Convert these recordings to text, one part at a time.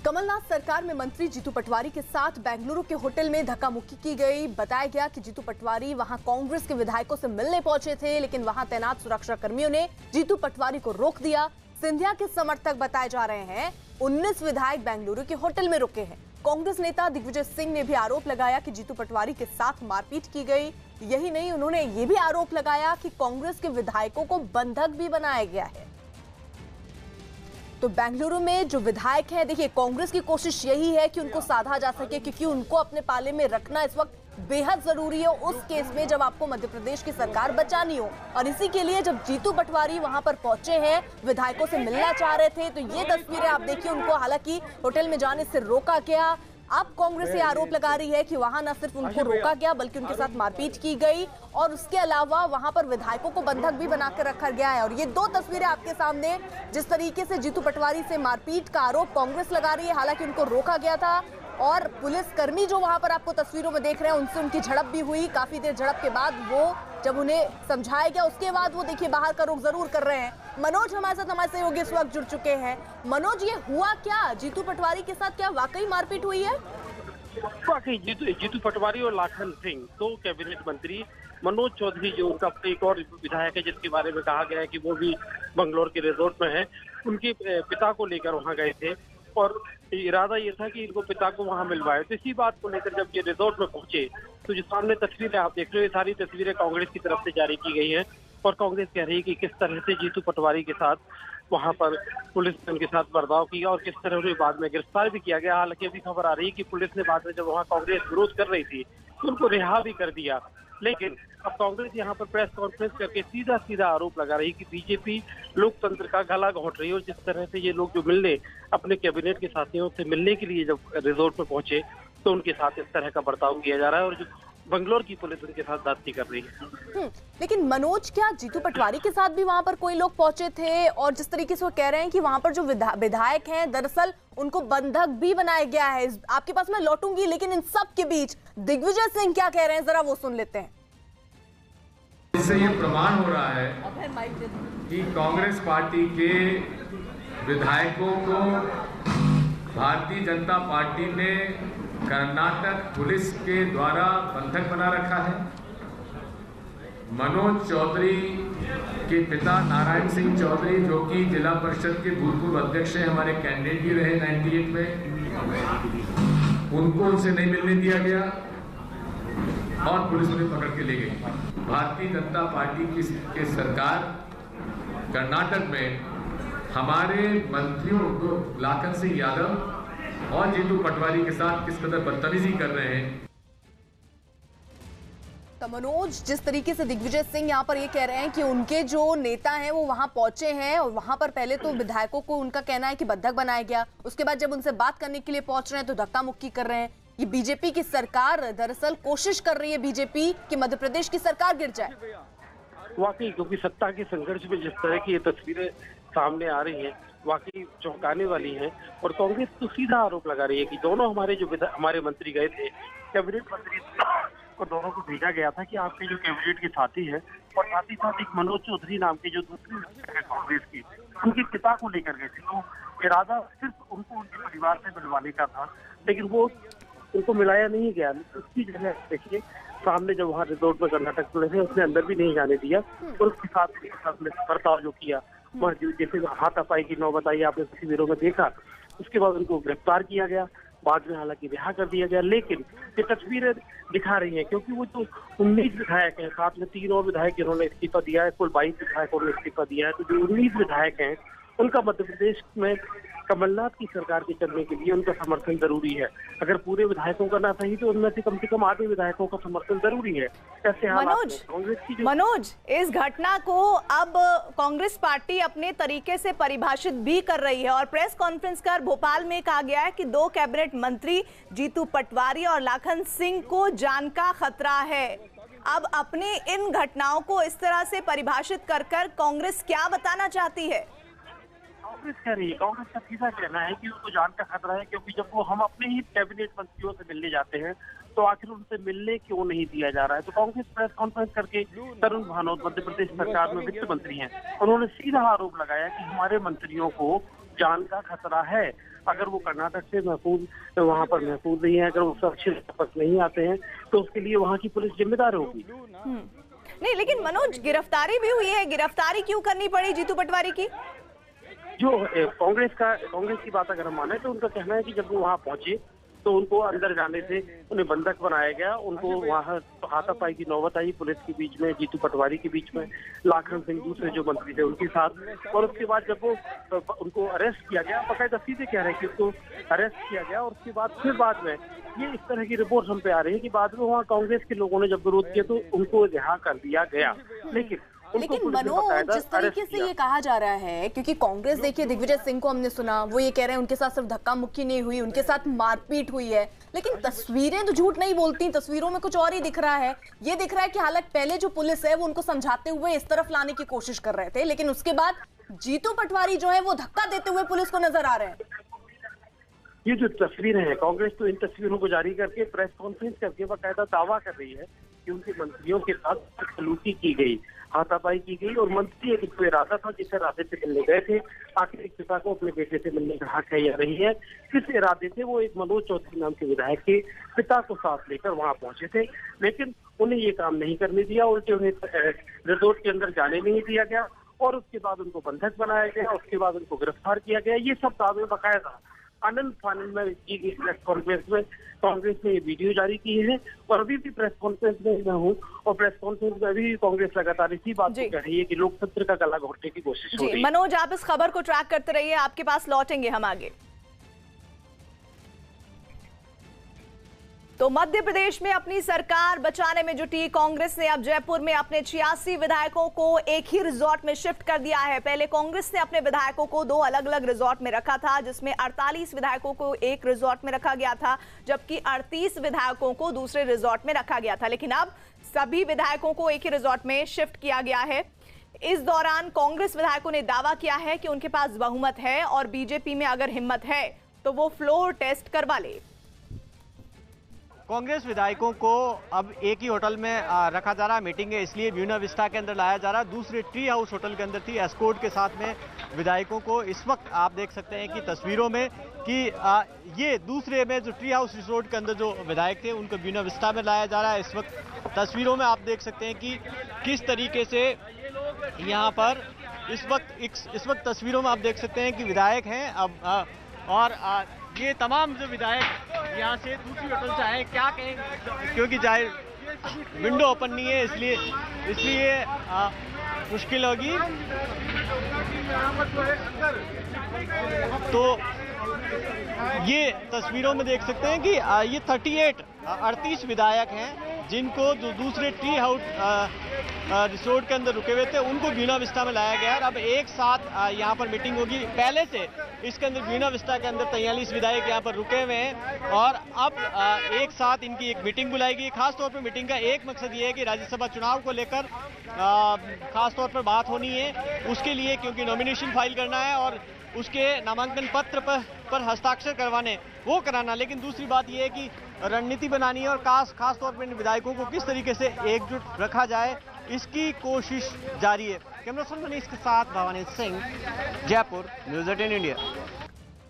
कमलनाथ सरकार में मंत्री जीतू पटवारी के साथ बेंगलुरु के होटल में धक्का मुक्की की गई। बताया गया कि जीतू पटवारी वहां कांग्रेस के विधायकों से मिलने पहुंचे थे, लेकिन वहां तैनात सुरक्षा कर्मियों ने जीतू पटवारी को रोक दिया। सिंधिया के समर्थक बताए जा रहे हैं 19 विधायक बेंगलुरु के होटल में रुके हैं। कांग्रेस नेता दिग्विजय सिंह ने भी आरोप लगाया कि जीतू पटवारी के साथ मारपीट की गई। यही नहीं, उन्होंने ये भी आरोप लगाया कि कांग्रेस के विधायकों को बंधक भी बनाया गया है। तो बेंगलुरु में जो विधायक हैं, देखिए कांग्रेस की कोशिश यही है कि उनको साधा जा सके, क्योंकि उनको अपने पाले में रखना इस वक्त बेहद जरूरी है उस केस में जब आपको मध्य प्रदेश की सरकार बचानी हो। और इसी के लिए जब जीतू पटवारी वहां पर पहुंचे हैं, विधायकों से मिलना चाह रहे थे, तो ये तस्वीरें आप देखिए, उनको हालांकि होटल में जाने से रोका गया। अब कांग्रेस ये आरोप लगा रही है कि वहां न सिर्फ उनको रोका गया बल्कि उनके साथ मारपीट की गई और उसके अलावा वहां पर विधायकों को बंधक भी बनाकर रखा गया है। और ये दो तस्वीरें आपके सामने, जिस तरीके से जीतू पटवारी से मारपीट का आरोप कांग्रेस लगा रही है, हालांकि उनको रोका गया था और पुलिस कर्मी जो वहां पर आपको तस्वीरों में देख रहे हैं, उनसे उनकी झड़प भी हुई। काफी देर झड़प के बाद वो जब उन्हें समझाया गया, उसके बाद वो देखिए बाहर का रुख जरूर कर रहे हैं। मनोज हमारे साथ सहयोगी इस वक्त जुड़ चुके हैं। मनोज, ये हुआ क्या? जीतू पटवारी के साथ क्या वाकई मारपीट हुई है? वाकई जीतू पटवारी और लाखन सिंह, दो कैबिनेट मंत्री, मनोज चौधरी जो उनका एक और विधायक है जिसके बारे में कहा गया है कि वो भी बंगलौर के रिजोर्ट में है, उनके पिता को लेकर वहां गए थे और इरादा ये था कि इनको पिता को वहां मिलवाए। तो इसी बात को लेकर जब ये रिजोर्ट में पहुंचे तो जो सामने तस्वीरें आप देख रहे हो, ये सारी तस्वीरें कांग्रेस की तरफ से जारी की गई है और कांग्रेस कह रही है कि किस तरह से जीतू पटवारी के साथ वहां पर पुलिस ने उनके साथ बर्ताव किया और किस तरह उन्हें बाद में गिरफ्तार भी किया गया। हालांकि अभी खबर आ रही है कि पुलिस ने बाद में जब वहां कांग्रेस विरोध कर रही थी तो उनको रिहा भी कर दिया। लेकिन अब कांग्रेस यहाँ पर प्रेस कॉन्फ्रेंस करके सीधा सीधा आरोप लगा रही है कि बीजेपी लोकतंत्र का गला घोंट रही है और जिस तरह से ये लोग जो मिलने अपने कैबिनेट के साथियों से मिलने के लिए जब रिजोर्ट में पहुंचे तो उनके साथ इस तरह का बर्ताव किया जा रहा है और जो बंगलौर की पुलिस उनके साथ जाती कर रही है। लेकिन मनोज, क्या जीतू पटवारी के साथ भी वहां पर कोई लोग पहुंचे थे? और जिस तरीके से वो कह रहे हैं कि वहां पर जो विधायक हैं, दरअसल उनको बंधक भी बनाया गया है। आपके पास मैं लौटूंगी, लेकिन इन सब के बीच दिग्विजय सिंह क्या कह रहे हैं, जरा वो सुन लेते हैं। इससे ये प्रमाण हो रहा है कि कांग्रेस पार्टी के विधायकों को भारतीय जनता पार्टी ने कर्नाटक पुलिस के द्वारा बंधक बना रखा है। मनोज चौधरी के पिता नारायण सिंह चौधरी, जो कि जिला परिषद के भूतपूर्व अध्यक्ष हैं, हमारे कैंडिडेट भी रहे 98 में, उनको उनसे नहीं मिलने दिया गया और पुलिस उन्हें पकड़ के ले गई। भारतीय जनता पार्टी की सरकार कर्नाटक में हमारे मंत्रियों लाखन सिंह यादव और जीतू पटवारी के साथ किस कदर बदतमीजी कर रहे हैं। तो मनोज, जिस तरीके से दिग्विजय सिंह यहाँ पर ये कह रहे हैं कि उनके जो नेता हैं वो वहां पहुंचे हैं और वहां पर पहले तो विधायकों को उनका कहना है कि बंधक बनाया गया, उसके बाद जब उनसे बात करने के लिए पहुंच रहे हैं तो धक्का मुक्की कर रहे हैं। ये बीजेपी की सरकार दरअसल कोशिश कर रही है बीजेपी कि मध्य प्रदेश की सरकार गिर जाए। वाकई, क्योंकि सत्ता के संघर्ष में जिस तरह की ये तस्वीरें सामने आ रही हैं वाकई चौंकाने वाली हैं और कांग्रेस तो सीधा आरोप लगा रही है कि दोनों हमारे मंत्री गए थे, कैबिनेट मंत्री को दोनों को भेजा गया था कि आपके जो कैबिनेट के साथी हैं और साथ ही साथ एक मनोज चौधरी नाम के जो दूसरी है कांग्रेस की, उनके पिता को लेकर गए थे। तो इरादा सिर्फ उनको उनके परिवार से मिलवाने का था, लेकिन वो उनको मिलाया नहीं गया। उसकी जगह देखिए सामने जब वहाँ रिजोर्ट में कर्नाटक पुलिस है, उसने अंदर भी नहीं जाने दिया और उसके साथ बर्ताव जो किया, जैसे हाथापाई की नौबत आई आपने तस्वीरों में देखा, उसके बाद उनको गिरफ्तार किया गया, बाद में हालांकि रिहा कर दिया गया। लेकिन ये तस्वीरें दिखा रही हैं क्योंकि वो जो 19 विधायक हैं, साथ में 3 और विधायक जिन्होंने इस्तीफा दिया है, कुल 22 विधायकों ने इस्तीफा दिया है, तो जो 19 विधायक हैं उनका मध्य प्रदेश में कमलनाथ की सरकार के चलने के लिए उनका समर्थन जरूरी है। अगर पूरे विधायकों का ना सही तो उनमें से कम आधे विधायकों का समर्थन जरूरी है। ऐसे मनोज, इस घटना को अब कांग्रेस पार्टी अपने तरीके से परिभाषित भी कर रही है और प्रेस कॉन्फ्रेंस कर भोपाल में कहा गया है कि 2 कैबिनेट मंत्री जीतू पटवारी और लाखन सिंह को जान का खतरा है। अब अपने इन घटनाओं को इस तरह से परिभाषित कर कांग्रेस क्या बताना चाहती है? कांग्रेस कह रही है, कांग्रेस का सीधा कहना है कि उनको जान का खतरा है, क्योंकि जब वो हम अपने ही कैबिनेट मंत्रियों से मिलने जाते हैं तो आखिर उनसे मिलने क्यों नहीं दिया जा रहा है। तो कांग्रेस प्रेस कॉन्फ्रेंस करके तरुण भानोट मध्य प्रदेश सरकार में वित्त मंत्री हैं, उन्होंने सीधा आरोप लगाया कि हमारे मंत्रियों को जान का खतरा है। अगर वो कर्नाटक से महफूज वहाँ पर महफूज नहीं है, अगर वो सुरक्षित वापस नहीं आते हैं तो उसके लिए वहाँ की पुलिस जिम्मेदार होगी। नहीं, लेकिन मनोज, गिरफ्तारी भी हुई है, गिरफ्तारी क्यों करनी पड़ी जीतू पटवारी की? जो कांग्रेस की बात अगर हम माने तो उनका कहना है कि जब वो वहाँ पहुंचे तो उनको अंदर जाने से उन्हें बंधक बनाया गया, उनको वहाँ हाथापाई की नौबत आई पुलिस के बीच में, जीतू पटवारी के बीच में, लाखन सिंह दूसरे जो मंत्री थे उनके साथ। और उसके बाद जब वो उनको अरेस्ट किया गया, बाकायदा सीधे कह रहे हैं कि उसको अरेस्ट किया गया, और उसके बाद फिर बाद में ये इस तरह की रिपोर्ट हम पे आ रही है कि बाद में वहाँ कांग्रेस के लोगों ने जब विरोध किया तो उनको रिहा कर दिया गया। लेकिन मनोज, जिस तरीके से ये कहा जा रहा है, क्योंकि कांग्रेस देखिए दिग्विजय सिंह को हमने सुना, वो ये कह रहे हैं उनके साथ सिर्फ धक्का मुक्की नहीं हुई, उनके साथ मारपीट हुई है, लेकिन तस्वीरें तो झूठ नहीं बोलती, तस्वीरों में कुछ और ही दिख रहा है। ये दिख रहा है कि हालांकि पहले जो पुलिस है वो उनको समझाते हुए इस तरफ लाने की कोशिश कर रहे थे, लेकिन उसके बाद जीतू पटवारी जो है वो धक्का देते हुए पुलिस को नजर आ रहे हैं। ये जो तस्वीरें हैं, कांग्रेस तो इन तस्वीरों को जारी करके प्रेस कॉन्फ्रेंस करके बाकायदा दावा कर रही है कि उनके मंत्रियों के साथ सलूकी की गई, हाथापाई की गई, और मंत्री एक जो इरादा था जिस इरादे से मिलने गए थे, आखिर एक पिता को अपने बेटे से मिलने का हक है या नहीं है, किस इरादे से वो एक मनोज चौधरी नाम के विधायक के पिता को साथ लेकर वहां पहुंचे थे, लेकिन उन्हें ये काम नहीं करने दिया, उल्टे उन्हें रिजोर्ट के अंदर जाने नहीं दिया गया, और उसके बाद उनको बंधक बनाया गया, उसके बाद उनको गिरफ्तार किया गया। ये सब दावे बाकायदा आनंद फानंद में की गई प्रेस कॉन्फ्रेंस में कांग्रेस ने ये वीडियो जारी की है, और अभी भी प्रेस कॉन्फ्रेंस में मैं हूँ, और प्रेस कॉन्फ्रेंस में अभी कांग्रेस लगातार इसी बात को कह रही है कि लोकतंत्र का गला घोटने की कोशिश हो रही है। मनोज, आप इस खबर को ट्रैक करते रहिए, आपके पास लौटेंगे हम आगे। तो मध्य प्रदेश में अपनी सरकार बचाने में जुटी कांग्रेस ने अब जयपुर में अपने 86 विधायकों को एक ही रिजॉर्ट में शिफ्ट कर दिया है। पहले कांग्रेस ने अपने विधायकों को 2 अलग अलग रिजॉर्ट में रखा था, जिसमें 48 विधायकों को एक रिजॉर्ट में रखा गया था, जबकि 38 विधायकों को दूसरे रिजॉर्ट में रखा गया था। लेकिन अब सभी विधायकों को एक ही रिजॉर्ट में शिफ्ट किया गया है। इस दौरान कांग्रेस विधायकों ने दावा किया है कि उनके पास बहुमत है और बीजेपी में अगर हिम्मत है तो वो फ्लोर टेस्ट करवा ले। कांग्रेस विधायकों को अब एक ही होटल में रखा जा रहा है, मीटिंग है इसलिए ब्यूना विस्टा के अंदर लाया जा रहा है। दूसरे ट्री हाउस होटल के अंदर थी, एस्कॉर्ट के साथ में विधायकों को इस वक्त आप देख सकते हैं कि तस्वीरों में कि ये दूसरे में जो ट्री हाउस रिसोर्ट के अंदर जो विधायक थे उनको ब्यूना विस्टा में लाया जा रहा है। इस वक्त तस्वीरों में आप देख सकते हैं कि किस तरीके से यहाँ पर इस वक्त तस्वीरों में आप देख सकते हैं कि विधायक हैं अब और ये तमाम जो विधायक यहाँ से दूसरी होटल से आए, क्या कहेंगे, क्योंकि जाहिर विंडो ओपन नहीं है इसलिए मुश्किल होगी। तो ये तस्वीरों में देख सकते हैं कि ये 38 विधायक हैं जिनको जो दूसरे ट्री हाउस रिसोर्ट के अंदर रुके हुए थे उनको ब्यूना विस्टा में लाया गया है। अब एक साथ यहाँ पर मीटिंग होगी। पहले से इसके अंदर ब्यूना विस्टा के अंदर 43 विधायक यहाँ पर रुके हुए हैं और अब एक साथ इनकी एक मीटिंग बुलाई गई। खासतौर पर मीटिंग का एक मकसद ये है कि राज्यसभा चुनाव को लेकर खासतौर पर बात होनी है उसके लिए, क्योंकि नॉमिनेशन फाइल करना है और उसके नामांकन पत्र पर हस्ताक्षर करवाने वो कराना। लेकिन दूसरी बात यह है कि रणनीति बनानी है और खास तौर पर इन विधायकों को किस तरीके से एकजुट रखा जाए इसकी कोशिश जारी है। कैमरा पर्सन मनीष के साथ भवानी सिंह, जयपुर, न्यूज़ 18 इंडिया।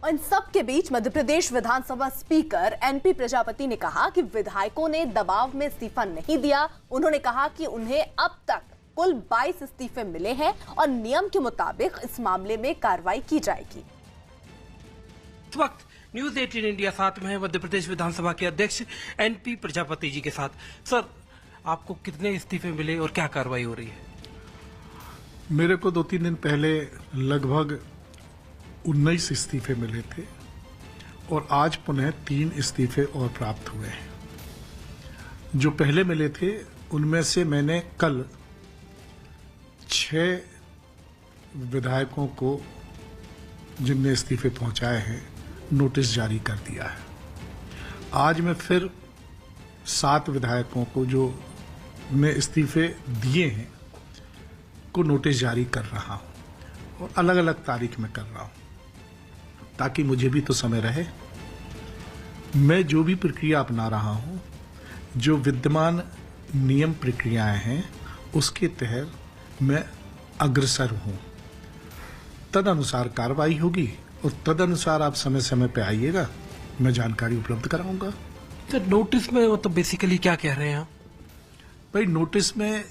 इन सब के बीच मध्य प्रदेश विधानसभा स्पीकर एनपी प्रजापति ने कहा कि विधायकों ने दबाव में इस्तीफा नहीं दिया। उन्होंने कहा कि उन्हें अब तक कुल 22 इस्तीफे मिले हैं और नियम के मुताबिक इस मामले में कार्रवाई की जाएगी। इस वक्त न्यूज़ 18 इंडिया साथ में है मध्य प्रदेश विधानसभा के अध्यक्ष एनपी प्रजापति जी के साथ। सर, आपको कितने इस्तीफे मिले और क्या कार्रवाई हो रही है? मेरे को 2-3 दिन पहले लगभग 19 इस्तीफे मिले थे और आज पुनः 3 इस्तीफे और प्राप्त हुए हैं। जो पहले मिले थे उनमें से मैंने कल 6 विधायकों को जिनने इस्तीफे पहुंचाए हैं नोटिस जारी कर दिया है। आज मैं फिर 7 विधायकों को जो ने इस्तीफे दिए हैं को नोटिस जारी कर रहा हूं और अलग अलग तारीख में कर रहा हूं ताकि मुझे भी तो समय रहे। मैं जो भी प्रक्रिया अपना रहा हूं, जो विद्यमान नियम प्रक्रियाएं हैं उसके तहत मैं अग्रसर हूं, तदनुसार कार्रवाई होगी और तदनुसार आप समय समय पे आइएगा, मैं जानकारी उपलब्ध कराऊंगा। तो नोटिस में वो तो बेसिकली क्या कह रहे हैं आप? भाई नोटिस में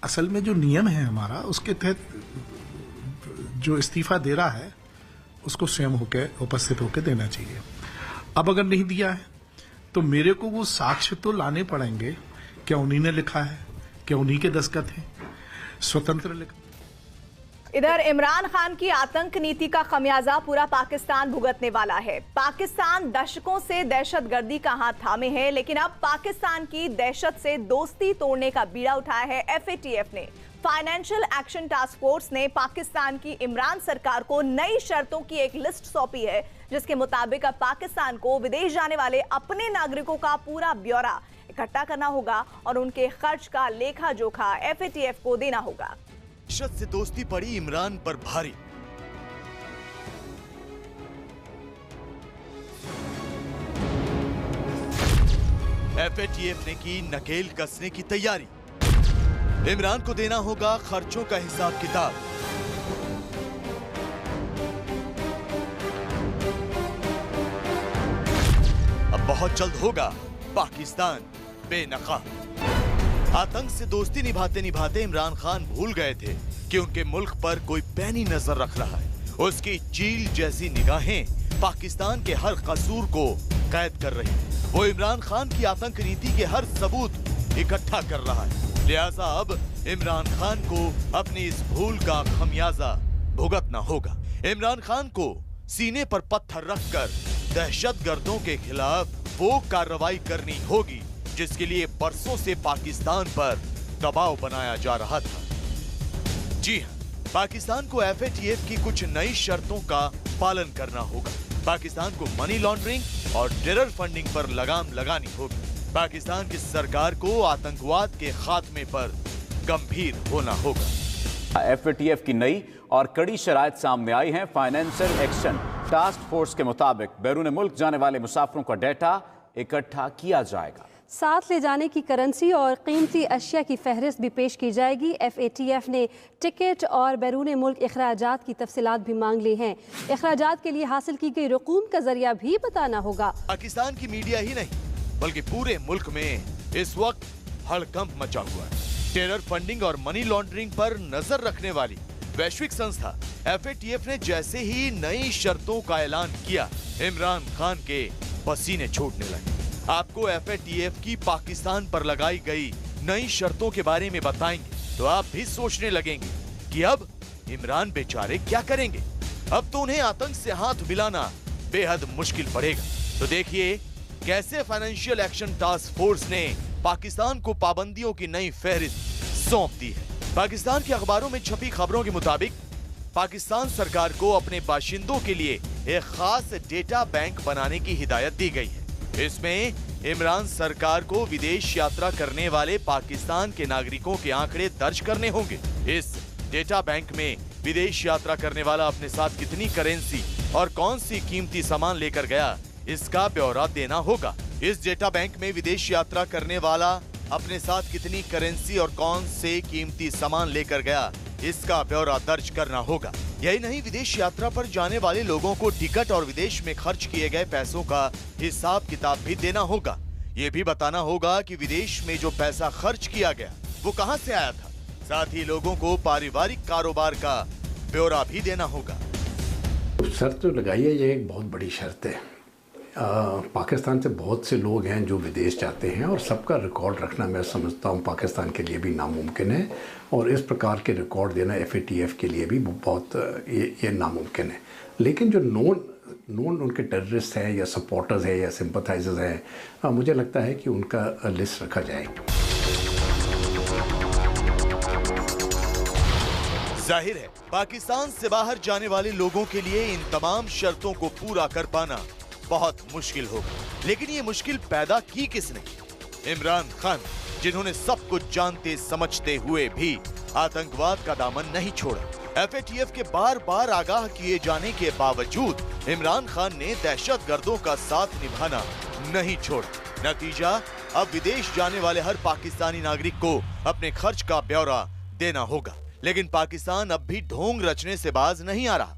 असल में जो नियम है हमारा, उसके तहत जो इस्तीफा दे रहा है उसको स्वयं होके उपस्थित होके देना चाहिए। अब अगर नहीं दिया है तो मेरे को वो साक्ष्य तो लाने पड़ेंगे, क्या उन्हीं ने लिखा है, क्या उन्हीं के दस्तखत हैं, स्वतंत्र लिखा। इधर इमरान खान की आतंक नीति का खमियाजा पूरा पाकिस्तान भुगतने वाला है। पाकिस्तान दशकों से दहशतगर्दी का हाथ थामे है, लेकिन अब पाकिस्तान की दहशत से दोस्ती तोड़ने का बीड़ा उठाया है FATF ने। फाइनेंशियल एक्शन टास्क फोर्स ने पाकिस्तान की इमरान सरकार को नई शर्तों की एक लिस्ट सौंपी है, जिसके मुताबिक अब पाकिस्तान को विदेश जाने वाले अपने नागरिकों का पूरा ब्यौरा इकट्ठा करना होगा और उनके खर्च का लेखा जोखा FATF को देना होगा। दहशत से दोस्ती पड़ी इमरान पर भारी। FATF ने की नकेल कसने की तैयारी। इमरान को देना होगा खर्चों का हिसाब किताब। अब बहुत जल्द होगा पाकिस्तान बेनकाब। आतंक से दोस्ती निभाते निभाते इमरान खान भूल गए थे कि उनके मुल्क पर कोई पैनी नजर रख रहा है। उसकी चील जैसी निगाहें पाकिस्तान के हर कसूर को कैद कर रही है। वो इमरान खान की आतंक नीति के हर सबूत इकट्ठा कर रहा है। लिहाजा अब इमरान खान को अपनी इस भूल का खमियाजा भुगतना होगा। इमरान खान को सीने पर पत्थर रखकर दहशतगर्दों के खिलाफ वो कार्रवाई करनी होगी जिसके लिए बरसों से पाकिस्तान पर दबाव बनाया जा रहा था। जी हां, पाकिस्तान को FATF की कुछ नई शर्तों का पालन करना होगा। पाकिस्तान को मनी लॉन्ड्रिंग और टेरर फंडिंग पर लगाम लगानी होगी। पाकिस्तान की सरकार को आतंकवाद के खात्मे पर गंभीर होना होगा। FATF की नई और कड़ी शराइत सामने आई हैं। फाइनेंशियल एक्शन टास्क फोर्स के मुताबिक बैरून मुल्क जाने वाले मुसाफिरों का डेटा इकट्ठा किया जाएगा। साथ ले जाने की करेंसी और कीमती अशिया की फहरिस्त भी पेश की जाएगी। FATF ने टिकट और बैरून मुल्क अखराजात की तफसीलात भी मांग ली हैं। अखराजात के लिए हासिल की गई रकूम का जरिया भी बताना होगा। पाकिस्तान की मीडिया ही नहीं बल्कि पूरे मुल्क में इस वक्त हड़कंप मचा हुआ है। टेरर फंडिंग और मनी लॉन्ड्रिंग पर नजर रखने वाली वैश्विक संस्था FATF ने जैसे ही नई शर्तों का ऐलान किया, इमरान खान के पसीने छूटने लगे। आपको FATF की पाकिस्तान पर लगाई गई नई शर्तों के बारे में बताएंगे तो आप भी सोचने लगेंगे कि अब इमरान बेचारे क्या करेंगे। अब तो उन्हें आतंक से हाथ मिलाना बेहद मुश्किल पड़ेगा। तो देखिए कैसे फाइनेंशियल एक्शन टास्क फोर्स ने पाकिस्तान को पाबंदियों की नई फहरिस्त सौंप दी है। पाकिस्तान के अखबारों में छपी खबरों के मुताबिक पाकिस्तान सरकार को अपने बाशिंदों के लिए एक खास डेटा बैंक बनाने की हिदायत दी गई है। इसमें इमरान सरकार को विदेश यात्रा करने वाले पाकिस्तान के नागरिकों के आंकड़े दर्ज करने होंगे। इस डेटा बैंक में विदेश यात्रा करने वाला अपने साथ कितनी करेंसी और कौन सी कीमती सामान लेकर गया, इसका ब्यौरा देना होगा। इस डेटा बैंक में विदेश यात्रा करने वाला अपने साथ कितनी करेंसी और कौन से कीमती सामान लेकर गया, इसका ब्यौरा दर्ज करना होगा। यही नहीं, विदेश यात्रा पर जाने वाले लोगों को टिकट और विदेश में खर्च किए गए पैसों का हिसाब किताब भी देना होगा। ये भी बताना होगा कि विदेश में जो पैसा खर्च किया गया वो कहां से आया था। साथ ही लोगों को पारिवारिक कारोबार का ब्यौरा भी देना होगा। शर्त जो लगाई है ये एक बहुत बड़ी शर्त है। पाकिस्तान से बहुत से लोग हैं जो विदेश जाते हैं और सबका रिकॉर्ड रखना मैं समझता हूँ पाकिस्तान के लिए भी नामुमकिन है और इस प्रकार के रिकॉर्ड देना FATF के लिए भी बहुत ये नामुमकिन है। लेकिन जो नॉन उनके टेररिस्ट हैं या सपोर्टर्स हैं या सिंपथाइजर्स हैं, मुझे लगता है कि उनका लिस्ट रखा जाए। जाहिर है पाकिस्तान से बाहर जाने वाले लोगों के लिए इन तमाम शर्तों को पूरा कर पाना बहुत मुश्किल होगा। लेकिन ये मुश्किल पैदा की किसने? इमरान खान, जिन्होंने सब कुछ जानते समझते हुए भी आतंकवाद का दामन नहीं छोड़ा। FATF के बार बार आगाह किए जाने के बावजूद इमरान खान ने दहशतगर्दों का साथ निभाना नहीं छोड़ा। नतीजा, अब विदेश जाने वाले हर पाकिस्तानी नागरिक को अपने खर्च का ब्यौरा देना होगा। लेकिन पाकिस्तान अब भी ढोंग रचने से बाज नहीं आ रहा।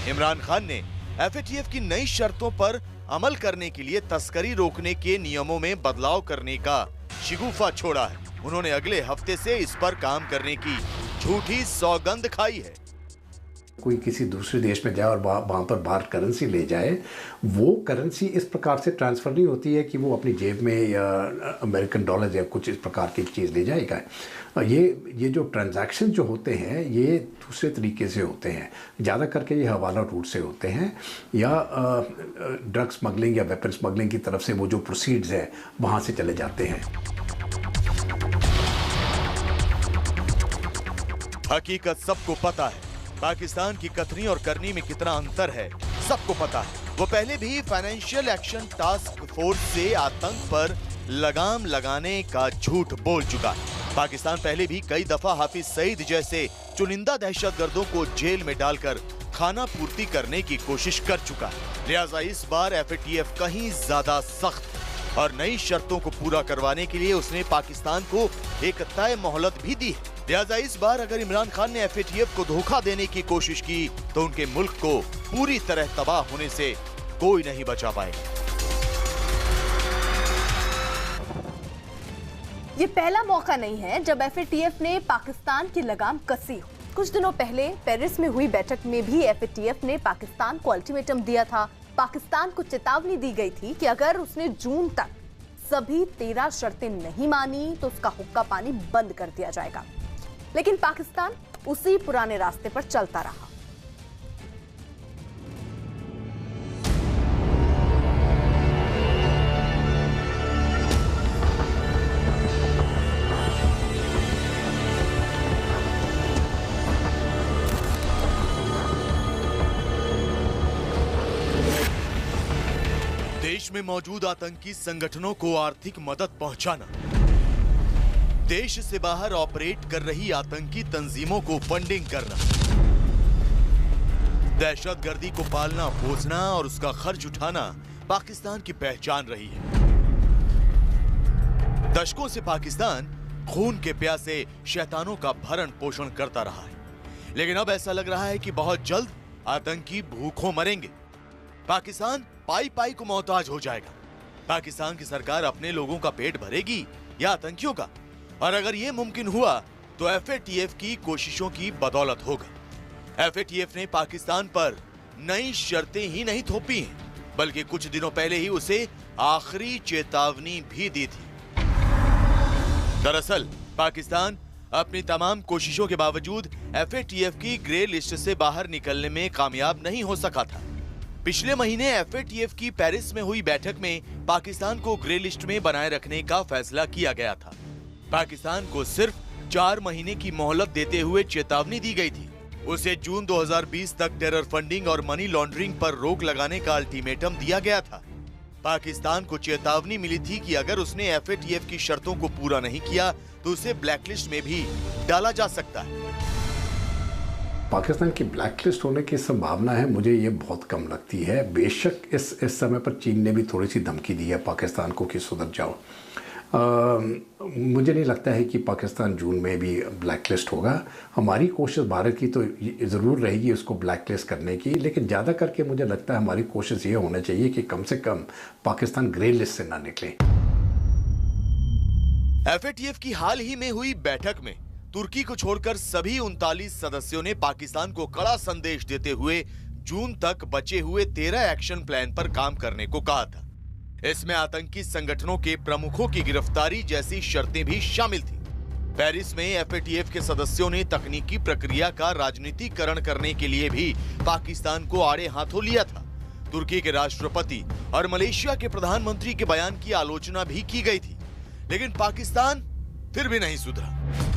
इमरान खान ने एफएटीएफ की नई शर्तों पर अमल करने के लिए तस्करी रोकने के नियमों में बदलाव करने का शिगुफा छोड़ा है। उन्होंने अगले हफ्ते से इस पर काम करने की झूठी सौगंध खाई है। कोई किसी दूसरे देश में जाए और वहाँ पर बाहर करेंसी ले जाए, वो करेंसी इस प्रकार से ट्रांसफ़र नहीं होती है कि वो अपनी जेब में या अमेरिकन डॉलर या कुछ इस प्रकार की चीज़ ले जाएगा। ये जो ट्रांजैक्शन जो होते हैं ये दूसरे तरीके से होते हैं, ज़्यादा करके ये हवाला रूट से होते हैं या ड्रग स्मगलिंग या वेपन स्मगलिंग की तरफ से वो जो प्रोसीड्स है वहाँ से चले जाते हैं। हकीकत सबको पता है, पाकिस्तान की कथनी और करनी में कितना अंतर है सबको पता है। वो पहले भी फाइनेंशियल एक्शन टास्क फोर्स से आतंक पर लगाम लगाने का झूठ बोल चुका है। पाकिस्तान पहले भी कई दफा हाफिज सईद जैसे चुनिंदा दहशतगर्दों को जेल में डालकर खाना पूर्ति करने की कोशिश कर चुका है। लिहाजा इस बार एफएटीएफ कहीं ज्यादा सख्त और नई शर्तों को पूरा करवाने के लिए उसने पाकिस्तान को एक तय मोहलत भी दी है। लिहाजा इस बार अगर इमरान खान ने एफएटीएफ को धोखा देने की कोशिश की तो उनके मुल्क को पूरी तरह तबाह होने से कोई नहीं बचा पाएगा। ये पहला मौका नहीं है जब एफएटीएफ ने पाकिस्तान की लगाम कसी हो। कुछ दिनों पहले पेरिस में हुई बैठक में भी एफएटीएफ ने पाकिस्तान को अल्टीमेटम दिया था। पाकिस्तान को चेतावनी दी गई थी कि अगर उसने जून तक सभी 13 शर्तें नहीं मानी तो उसका हुक्का पानी बंद कर दिया जाएगा। लेकिन पाकिस्तान उसी पुराने रास्ते पर चलता रहा। देश में मौजूद आतंकी संगठनों को आर्थिक मदद पहुंचाना, देश से बाहर ऑपरेट कर रही आतंकी तंजीमों को फंडिंग करना, दहशतगर्दी को पालना पोसना और उसका खर्च उठाना पाकिस्तान की पहचान रही है। दशकों से पाकिस्तान खून के प्यासे शैतानों का भरण पोषण करता रहा है, लेकिन अब ऐसा लग रहा है कि बहुत जल्द आतंकी भूखों मरेंगे। पाकिस्तान पाई पाई को मोहताज हो जाएगा। पाकिस्तान की सरकार अपने लोगों का पेट भरेगी या आतंकियों का, और अगर ये मुमकिन हुआ तो एफएटीएफ की कोशिशों की बदौलत होगा। एफएटीएफ ने पाकिस्तान पर नई शर्तें ही नहीं थोपी हैं, बल्कि कुछ दिनों पहले ही उसे आखिरी चेतावनी भी दी थी। दरअसल पाकिस्तान अपनी तमाम कोशिशों के बावजूद एफएटीएफ की ग्रे लिस्ट से बाहर निकलने में कामयाब नहीं हो सका था। पिछले महीने एफएटीएफ की पेरिस में हुई बैठक में पाकिस्तान को ग्रे लिस्ट में बनाए रखने का फैसला किया गया था। पाकिस्तान को सिर्फ 4 महीने की मोहलत देते हुए चेतावनी दी गई थी। उसे जून 2020 तक टेरर फंडिंग और मनी लॉन्ड्रिंग पर रोक लगाने का अल्टीमेटम दिया गया था। पाकिस्तान को चेतावनी मिली थी कि अगर उसने एफएटीएफ की शर्तों को पूरा नहीं किया तो उसे ब्लैकलिस्ट में भी डाला जा सकता है। पाकिस्तान की ब्लैकलिस्ट होने की संभावना है, मुझे ये बहुत कम लगती है। बेशक इस समय पर चीन ने भी थोड़ी सी धमकी दी है पाकिस्तान को कि सुधर जाओ। मुझे नहीं लगता है कि पाकिस्तान जून में भी ब्लैकलिस्ट होगा। हमारी कोशिश भारत की तो ज़रूर रहेगी उसको ब्लैकलिस्ट करने की, लेकिन ज़्यादा करके मुझे लगता है हमारी कोशिश ये होना चाहिए कि कम से कम पाकिस्तान ग्रे लिस्ट से ना निकले। एफएटीएफ की हाल ही में हुई बैठक में तुर्की को छोड़कर सभी 39 सदस्यों ने पाकिस्तान को कड़ा संदेश देते हुए जून तक बचे हुए 13 एक्शन प्लान पर काम करने को कहा था। इसमें आतंकी संगठनों के प्रमुखों की गिरफ्तारी जैसी शर्तें भी शामिल थी। पेरिस में एफएटीएफ के सदस्यों ने तकनीकी प्रक्रिया का राजनीतिकरण करने के लिए भी पाकिस्तान को आड़े हाथों लिया था। तुर्की के राष्ट्रपति और मलेशिया के प्रधानमंत्री के बयान की आलोचना भी की गई थी, लेकिन पाकिस्तान फिर भी नहीं सुधरा।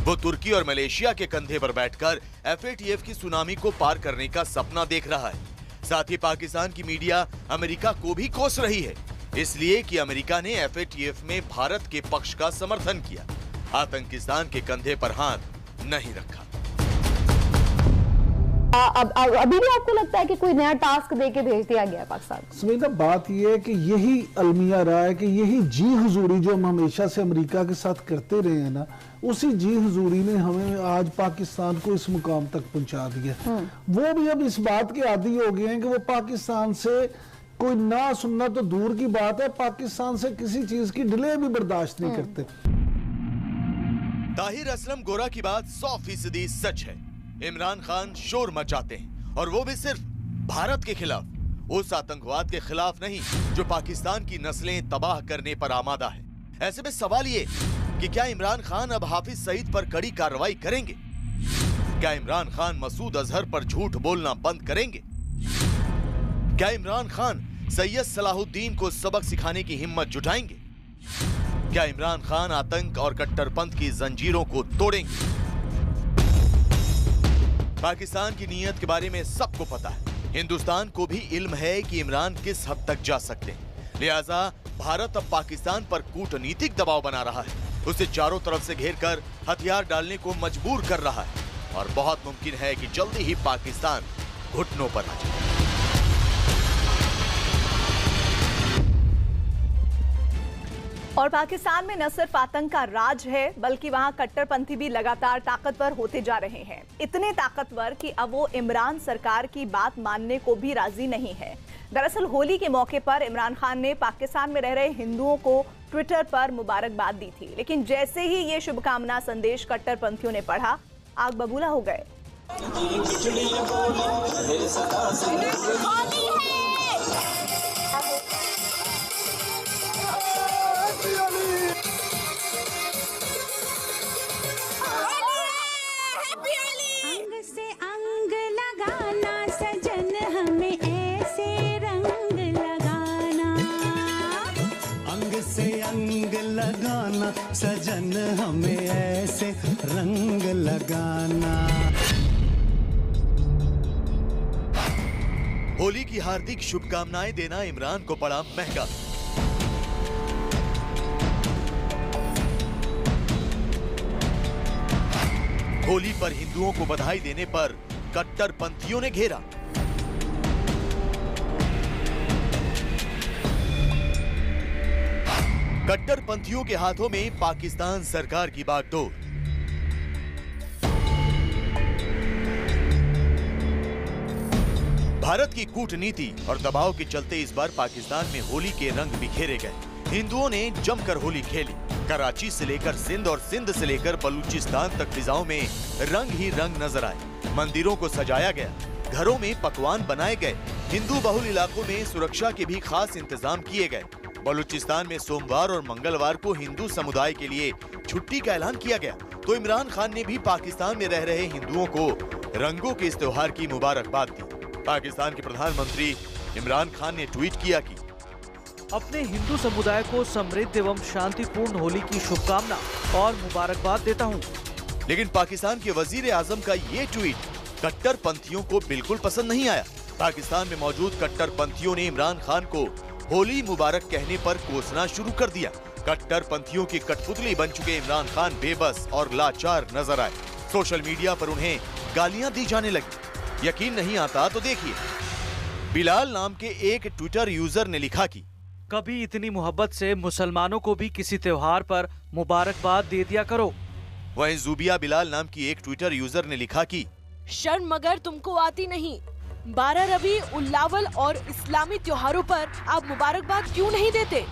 वो तुर्की और मलेशिया के कंधे पर बैठकर एफएटीएफ की सुनामी को पार करने का सपना देख रहा है। साथ ही पाकिस्तान की मीडिया अमेरिका को भी कोस रही है, इसलिए कि अमेरिका ने एफएटीएफ में भारत के पक्ष का समर्थन किया, आतंकिस्तान के कंधे पर हाथ नहीं रखा। अभी भी आपको लगता है कि कोई नया टास्क देके भेज दिया गया है पाकिस्तान? सुमेधा, बात यह है कि यही अलमिया रहा है कि यही जी हुजूरी जो हम हमेशा से अमेरिका के साथ करते रहे हैं ना, उसी जी हुजूरी ने हमें आज पाकिस्तान को इस मुकाम तक पहुंचा दिया। वो भी अब इस बात के आदी हो गए हैं कि वो पाकिस्तान से कोई ना सुनना तो दूर की बात है, पाकिस्तान से किसी चीज की डिले भी बर्दाश्त नहीं करते। ताहिर असलम गोरा की बात 100% सच है। इमरान खान शोर मचाते हैं, और वो भी सिर्फ भारत के खिलाफ, उस आतंकवाद के खिलाफ नहीं जो पाकिस्तान की नस्लें तबाह करने पर आमादा है। ऐसे में सवाल ये कि क्या इमरान खान अब हाफिज सईद पर कड़ी कार्रवाई करेंगे? क्या इमरान खान मसूद अजहर पर झूठ बोलना बंद करेंगे? क्या इमरान खान सैयद सलाहुद्दीन को सबक सिखाने की हिम्मत जुटाएंगे? क्या इमरान खान आतंक और कट्टरपंथ की जंजीरों को तोड़ेंगे? पाकिस्तान की नीयत के बारे में सबको पता है। हिंदुस्तान को भी इल्म है कि इमरान किस हद तक जा सकते हैं। लिहाजा भारत अब पाकिस्तान पर कूटनीतिक दबाव बना रहा है, उसे चारों तरफ से घेरकर हथियार डालने को मजबूर कर रहा है, और बहुत मुमकिन है कि जल्दी ही पाकिस्तान घुटनों पर आ जाए। और पाकिस्तान में न सिर्फ आतंक का राज है, बल्कि वहां कट्टरपंथी भी लगातार ताकतवर होते जा रहे हैं। इतने ताकतवर कि अब वो इमरान सरकार की बात मानने को भी राजी नहीं है। दरअसल होली के मौके पर इमरान खान ने पाकिस्तान में रह रहे हिंदुओं को ट्विटर पर मुबारकबाद दी थी, लेकिन जैसे ही ये शुभकामना संदेश कट्टरपंथियों ने पढ़ा, आग बबूला हो गए। सजन हमें ऐसे रंग लगाना। होली की हार्दिक शुभकामनाएं देना इमरान को पड़ा महंगा। होली पर हिंदुओं को बधाई देने पर कट्टरपंथियों ने घेरा। कट्टरपंथियों के हाथों में पाकिस्तान सरकार की बागडोर। भारत की कूटनीति और दबाव के चलते इस बार पाकिस्तान में होली के रंग बिखेरे गए। हिंदुओं ने जमकर होली खेली। कराची से लेकर सिंध और सिंध से लेकर बलूचिस्तान तक फिजाओं में रंग ही रंग नजर आए। मंदिरों को सजाया गया, घरों में पकवान बनाए गए। हिंदू बहुल इलाकों में सुरक्षा के भी खास इंतजाम किए गए। बलूचिस्तान में सोमवार और मंगलवार को हिंदू समुदाय के लिए छुट्टी का ऐलान किया गया, तो इमरान खान ने भी पाकिस्तान में रह रहे हिंदुओं को रंगों के इस त्योहार की मुबारकबाद दी। पाकिस्तान के प्रधानमंत्री इमरान खान ने ट्वीट किया कि अपने हिंदू समुदाय को समृद्ध एवं शांतिपूर्ण होली की शुभकामना और मुबारकबाद देता हूं। लेकिन पाकिस्तान के वजीर आजम का ये ट्वीट कट्टरपंथियों को बिल्कुल पसंद नहीं आया। पाकिस्तान में मौजूद कट्टरपंथियों ने इमरान खान को होली मुबारक कहने पर कोसना शुरू कर दिया। कट्टरपंथियों की कठपुतली बन चुके इमरान खान बेबस और लाचार नजर आए। सोशल मीडिया पर उन्हें गालियां दी जाने लगी। यकीन नहीं आता तो देखिए, बिलाल नाम के एक ट्विटर यूजर ने लिखा कि कभी इतनी मोहब्बत से मुसलमानों को भी किसी त्योहार पर मुबारकबाद दे दिया करो। वहीं जुबिया बिलाल नाम की एक ट्विटर यूजर ने लिखा कि शर्म मगर तुमको आती नहीं। 12 रबी उल्लावल और इस्लामी त्योहारों पर आप मुबारकबाद क्यों नहीं देते?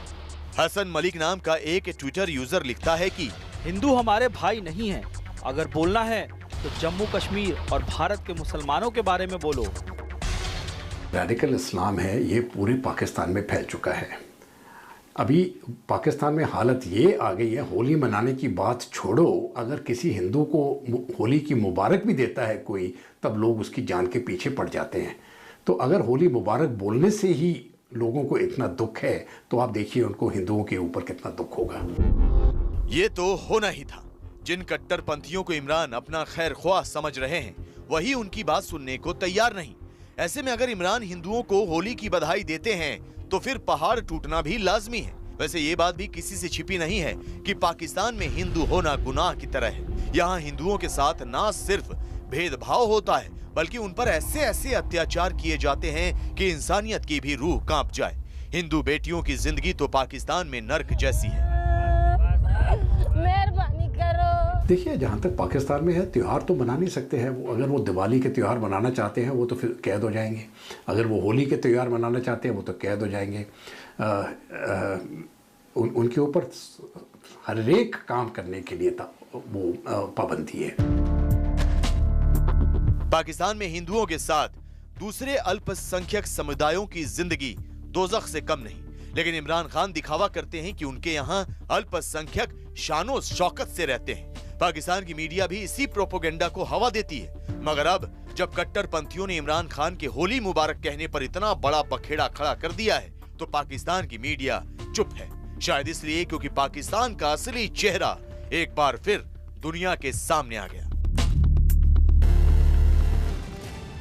हसन मलिक नाम का एक ट्विटर यूजर लिखता है कि हिंदू हमारे भाई नहीं हैं। अगर बोलना है तो जम्मू कश्मीर और भारत के मुसलमानों के बारे में बोलो। रेडिकल इस्लाम है, ये पूरे पाकिस्तान में फैल चुका है। अभी पाकिस्तान में हालत ये आ गई है, होली मनाने की बात छोड़ो, अगर किसी हिंदू को होली की मुबारक भी देता है कोई, तब लोग उसकी जान के पीछे पड़ जाते हैं। तो अगर होली मुबारक बोलने से ही लोगों को इतना दुख है, तो आप देखिए उनको हिंदुओं के ऊपर कितना दुख होगा। ये तो होना ही था। जिन कट्टरपंथियों को इमरान अपना खैर ख्वाह समझ रहे हैं, वही उनकी बात सुनने को तैयार नहीं। ऐसे में अगर इमरान हिंदुओं को होली की बधाई देते हैं तो फिर पहाड़ टूटना भी लाजमी है। वैसे ये बात भी किसी से छिपी नहीं है कि पाकिस्तान में हिंदू होना गुनाह की तरह है। यहाँ हिंदुओं के साथ न सिर्फ भेदभाव होता है, बल्कि उन पर ऐसे ऐसे अत्याचार किए जाते हैं कि इंसानियत की भी रूह कांप जाए। हिंदू बेटियों की जिंदगी तो पाकिस्तान में नर्क जैसी है। मेहरबानी करो। देखिए, जहाँ तक पाकिस्तान में है, त्यौहार तो मना नहीं सकते हैं। अगर वो दिवाली के त्यौहार मनाना चाहते हैं वो तो फिर कैद हो जाएंगे। अगर वो होली के त्यौहार मनाना चाहते हैं वो तो कैद हो जाएंगे। उनके ऊपर हर एक काम करने के लिए वो पाबंदी है। पाकिस्तान में हिंदुओं के साथ दूसरे अल्पसंख्यक समुदायों की जिंदगी दोज़ख से कम नहीं, लेकिन इमरान खान दिखावा करते हैं कि उनके यहाँ अल्पसंख्यक शानो शौकत से रहते हैं। पाकिस्तान की मीडिया भी इसी प्रोपोगेंडा को हवा देती है। मगर अब जब कट्टरपंथियों ने इमरान खान के होली मुबारक कहने पर इतना बड़ा बखेड़ा खड़ा कर दिया है, तो पाकिस्तान की मीडिया चुप है। शायद इसलिए क्योंकि पाकिस्तान का असली चेहरा एक बार फिर दुनिया के सामने आ गया।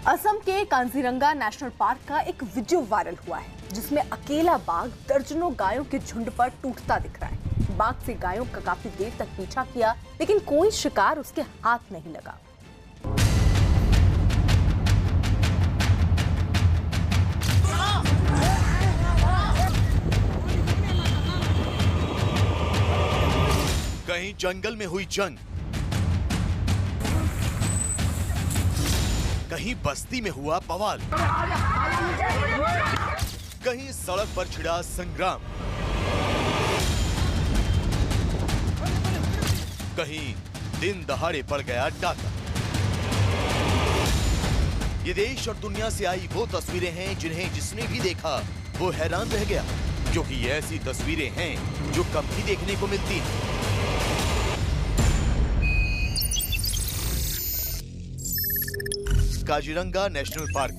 असम के कांजीरंगा नेशनल पार्क का एक वीडियो वायरल हुआ है, जिसमें अकेला बाघ दर्जनों गायों के झुंड पर टूटता दिख रहा है। बाघ से गायों का काफी देर तक पीछा किया, लेकिन कोई शिकार उसके हाथ नहीं लगा। कहीं जंगल में हुई जंग, कहीं बस्ती में हुआ बवाल, कहीं सड़क पर छिड़ा संग्राम, कहीं दिन दहाड़े पड़ गया डाका। ये देश और दुनिया से आई वो तस्वीरें हैं जिन्हें जिसने भी देखा वो हैरान रह गया, क्योंकि ये ऐसी तस्वीरें हैं जो कम ही देखने को मिलती हैं। Kaziranga national park.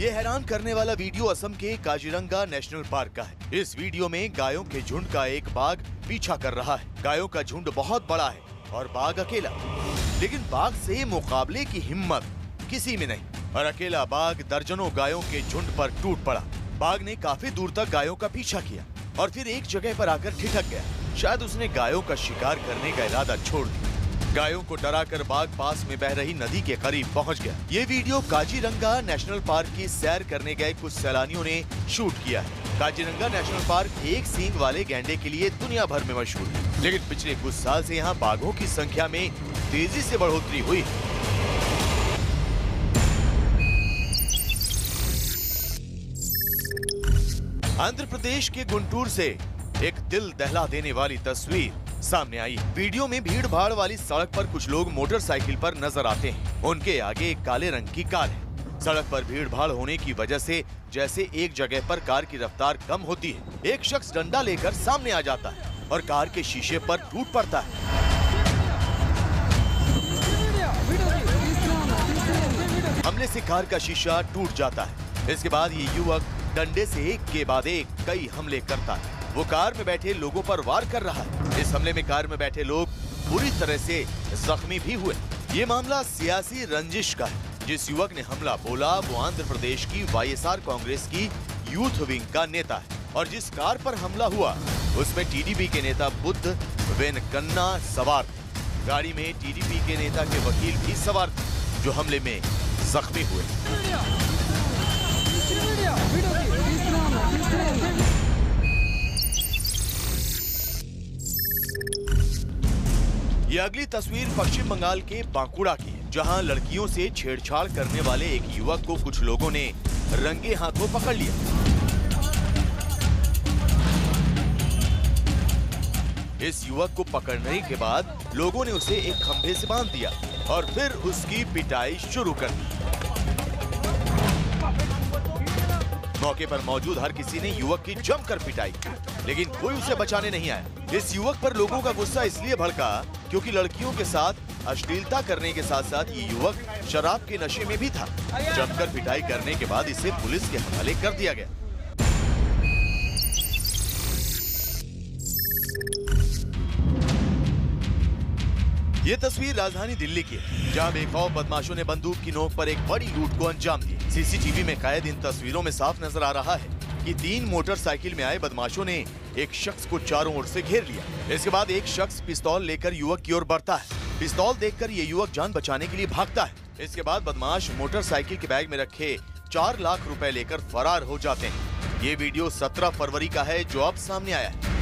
ये हैरान करने वाला वीडियो असम के काजीरंगा नेशनल पार्क का है। इस वीडियो में गायों के झुंड का एक बाघ पीछा कर रहा है। गायों का झुंड बहुत बड़ा है और बाघ अकेला, लेकिन बाघ से मुकाबले की हिम्मत किसी में नहीं और अकेला बाघ दर्जनों गायों के झुंड पर टूट पड़ा। बाघ ने काफी दूर तक गायों का पीछा किया और फिर एक जगह पर आकर ठिठक गया। शायद उसने गायों का शिकार करने का इरादा छोड़ दिया। गायों को डराकर बाघ पास में बह रही नदी के करीब पहुंच गया। ये वीडियो काजीरंगा नेशनल पार्क की सैर करने गए कुछ सैलानियों ने शूट किया है। काजीरंगा नेशनल पार्क एक सींग वाले गैंडे के लिए दुनिया भर में मशहूर है, लेकिन पिछले कुछ साल से यहाँ बाघों की संख्या में तेजी से बढ़ोतरी हुई। आंध्र प्रदेश के गुंटूर से एक दिल दहला देने वाली तस्वीर सामने आई। वीडियो में भीड़ भाड़ वाली सड़क पर कुछ लोग मोटरसाइकिल पर नजर आते हैं। उनके आगे एक काले रंग की कार है। सड़क पर भीड़ भाड़ होने की वजह से जैसे एक जगह पर कार की रफ्तार कम होती है, एक शख्स डंडा लेकर सामने आ जाता है और कार के शीशे पर टूट पड़ता है। हमले से कार का शीशा टूट जाता है। इसके बाद ये युवक डंडे से एक के बाद एक कई हमले करता है। वो कार में बैठे लोगों पर वार कर रहा है। इस हमले में कार में बैठे लोग बुरी तरह से जख्मी भी हुए। ये मामला सियासी रंजिश का है। जिस युवक ने हमला बोला वो आंध्र प्रदेश की वाईएसआर कांग्रेस की यूथ विंग का नेता है और जिस कार पर हमला हुआ उसमें टीडीपी के नेता बुद्ध वेनकन्ना सवार थे। गाड़ी में टीडीपी के नेता के वकील भी सवार थे जो हमले में जख्मी हुए। ये अगली तस्वीर पश्चिम बंगाल के बांकुड़ा की है, जहां लड़कियों से छेड़छाड़ करने वाले एक युवक को कुछ लोगों ने रंगे हाथों पकड़ लिया। इस युवक को पकड़ने के बाद लोगों ने उसे एक खंभे से बांध दिया और फिर उसकी पिटाई शुरू कर दी। मौके पर मौजूद हर किसी ने युवक की जमकर पिटाई की, लेकिन कोई उसे बचाने नहीं आया। इस युवक पर लोगों का गुस्सा इसलिए भड़का क्योंकि लड़कियों के साथ अश्लीलता करने के साथ साथ ये युवक शराब के नशे में भी था। जमकर पिटाई करने के बाद इसे पुलिस के हवाले कर दिया गया। ये तस्वीर राजधानी दिल्ली की है, जहां बेखौफ बदमाशों ने बंदूक की नोक पर एक बड़ी लूट को अंजाम दिया। सीसीटीवी में कैद इन तस्वीरों में साफ नजर आ रहा है कि 3 मोटरसाइकिल में आए बदमाशों ने एक शख्स को चारों ओर से घेर लिया। इसके बाद एक शख्स पिस्तौल लेकर युवक की ओर बढ़ता है। पिस्तौल देखकर ये युवक जान बचाने के लिए भागता है। इसके बाद बदमाश मोटरसाइकिल के बैग में रखे 4 लाख रुपए लेकर फरार हो जाते हैं। ये वीडियो 17 फरवरी का है जो अब सामने आया है।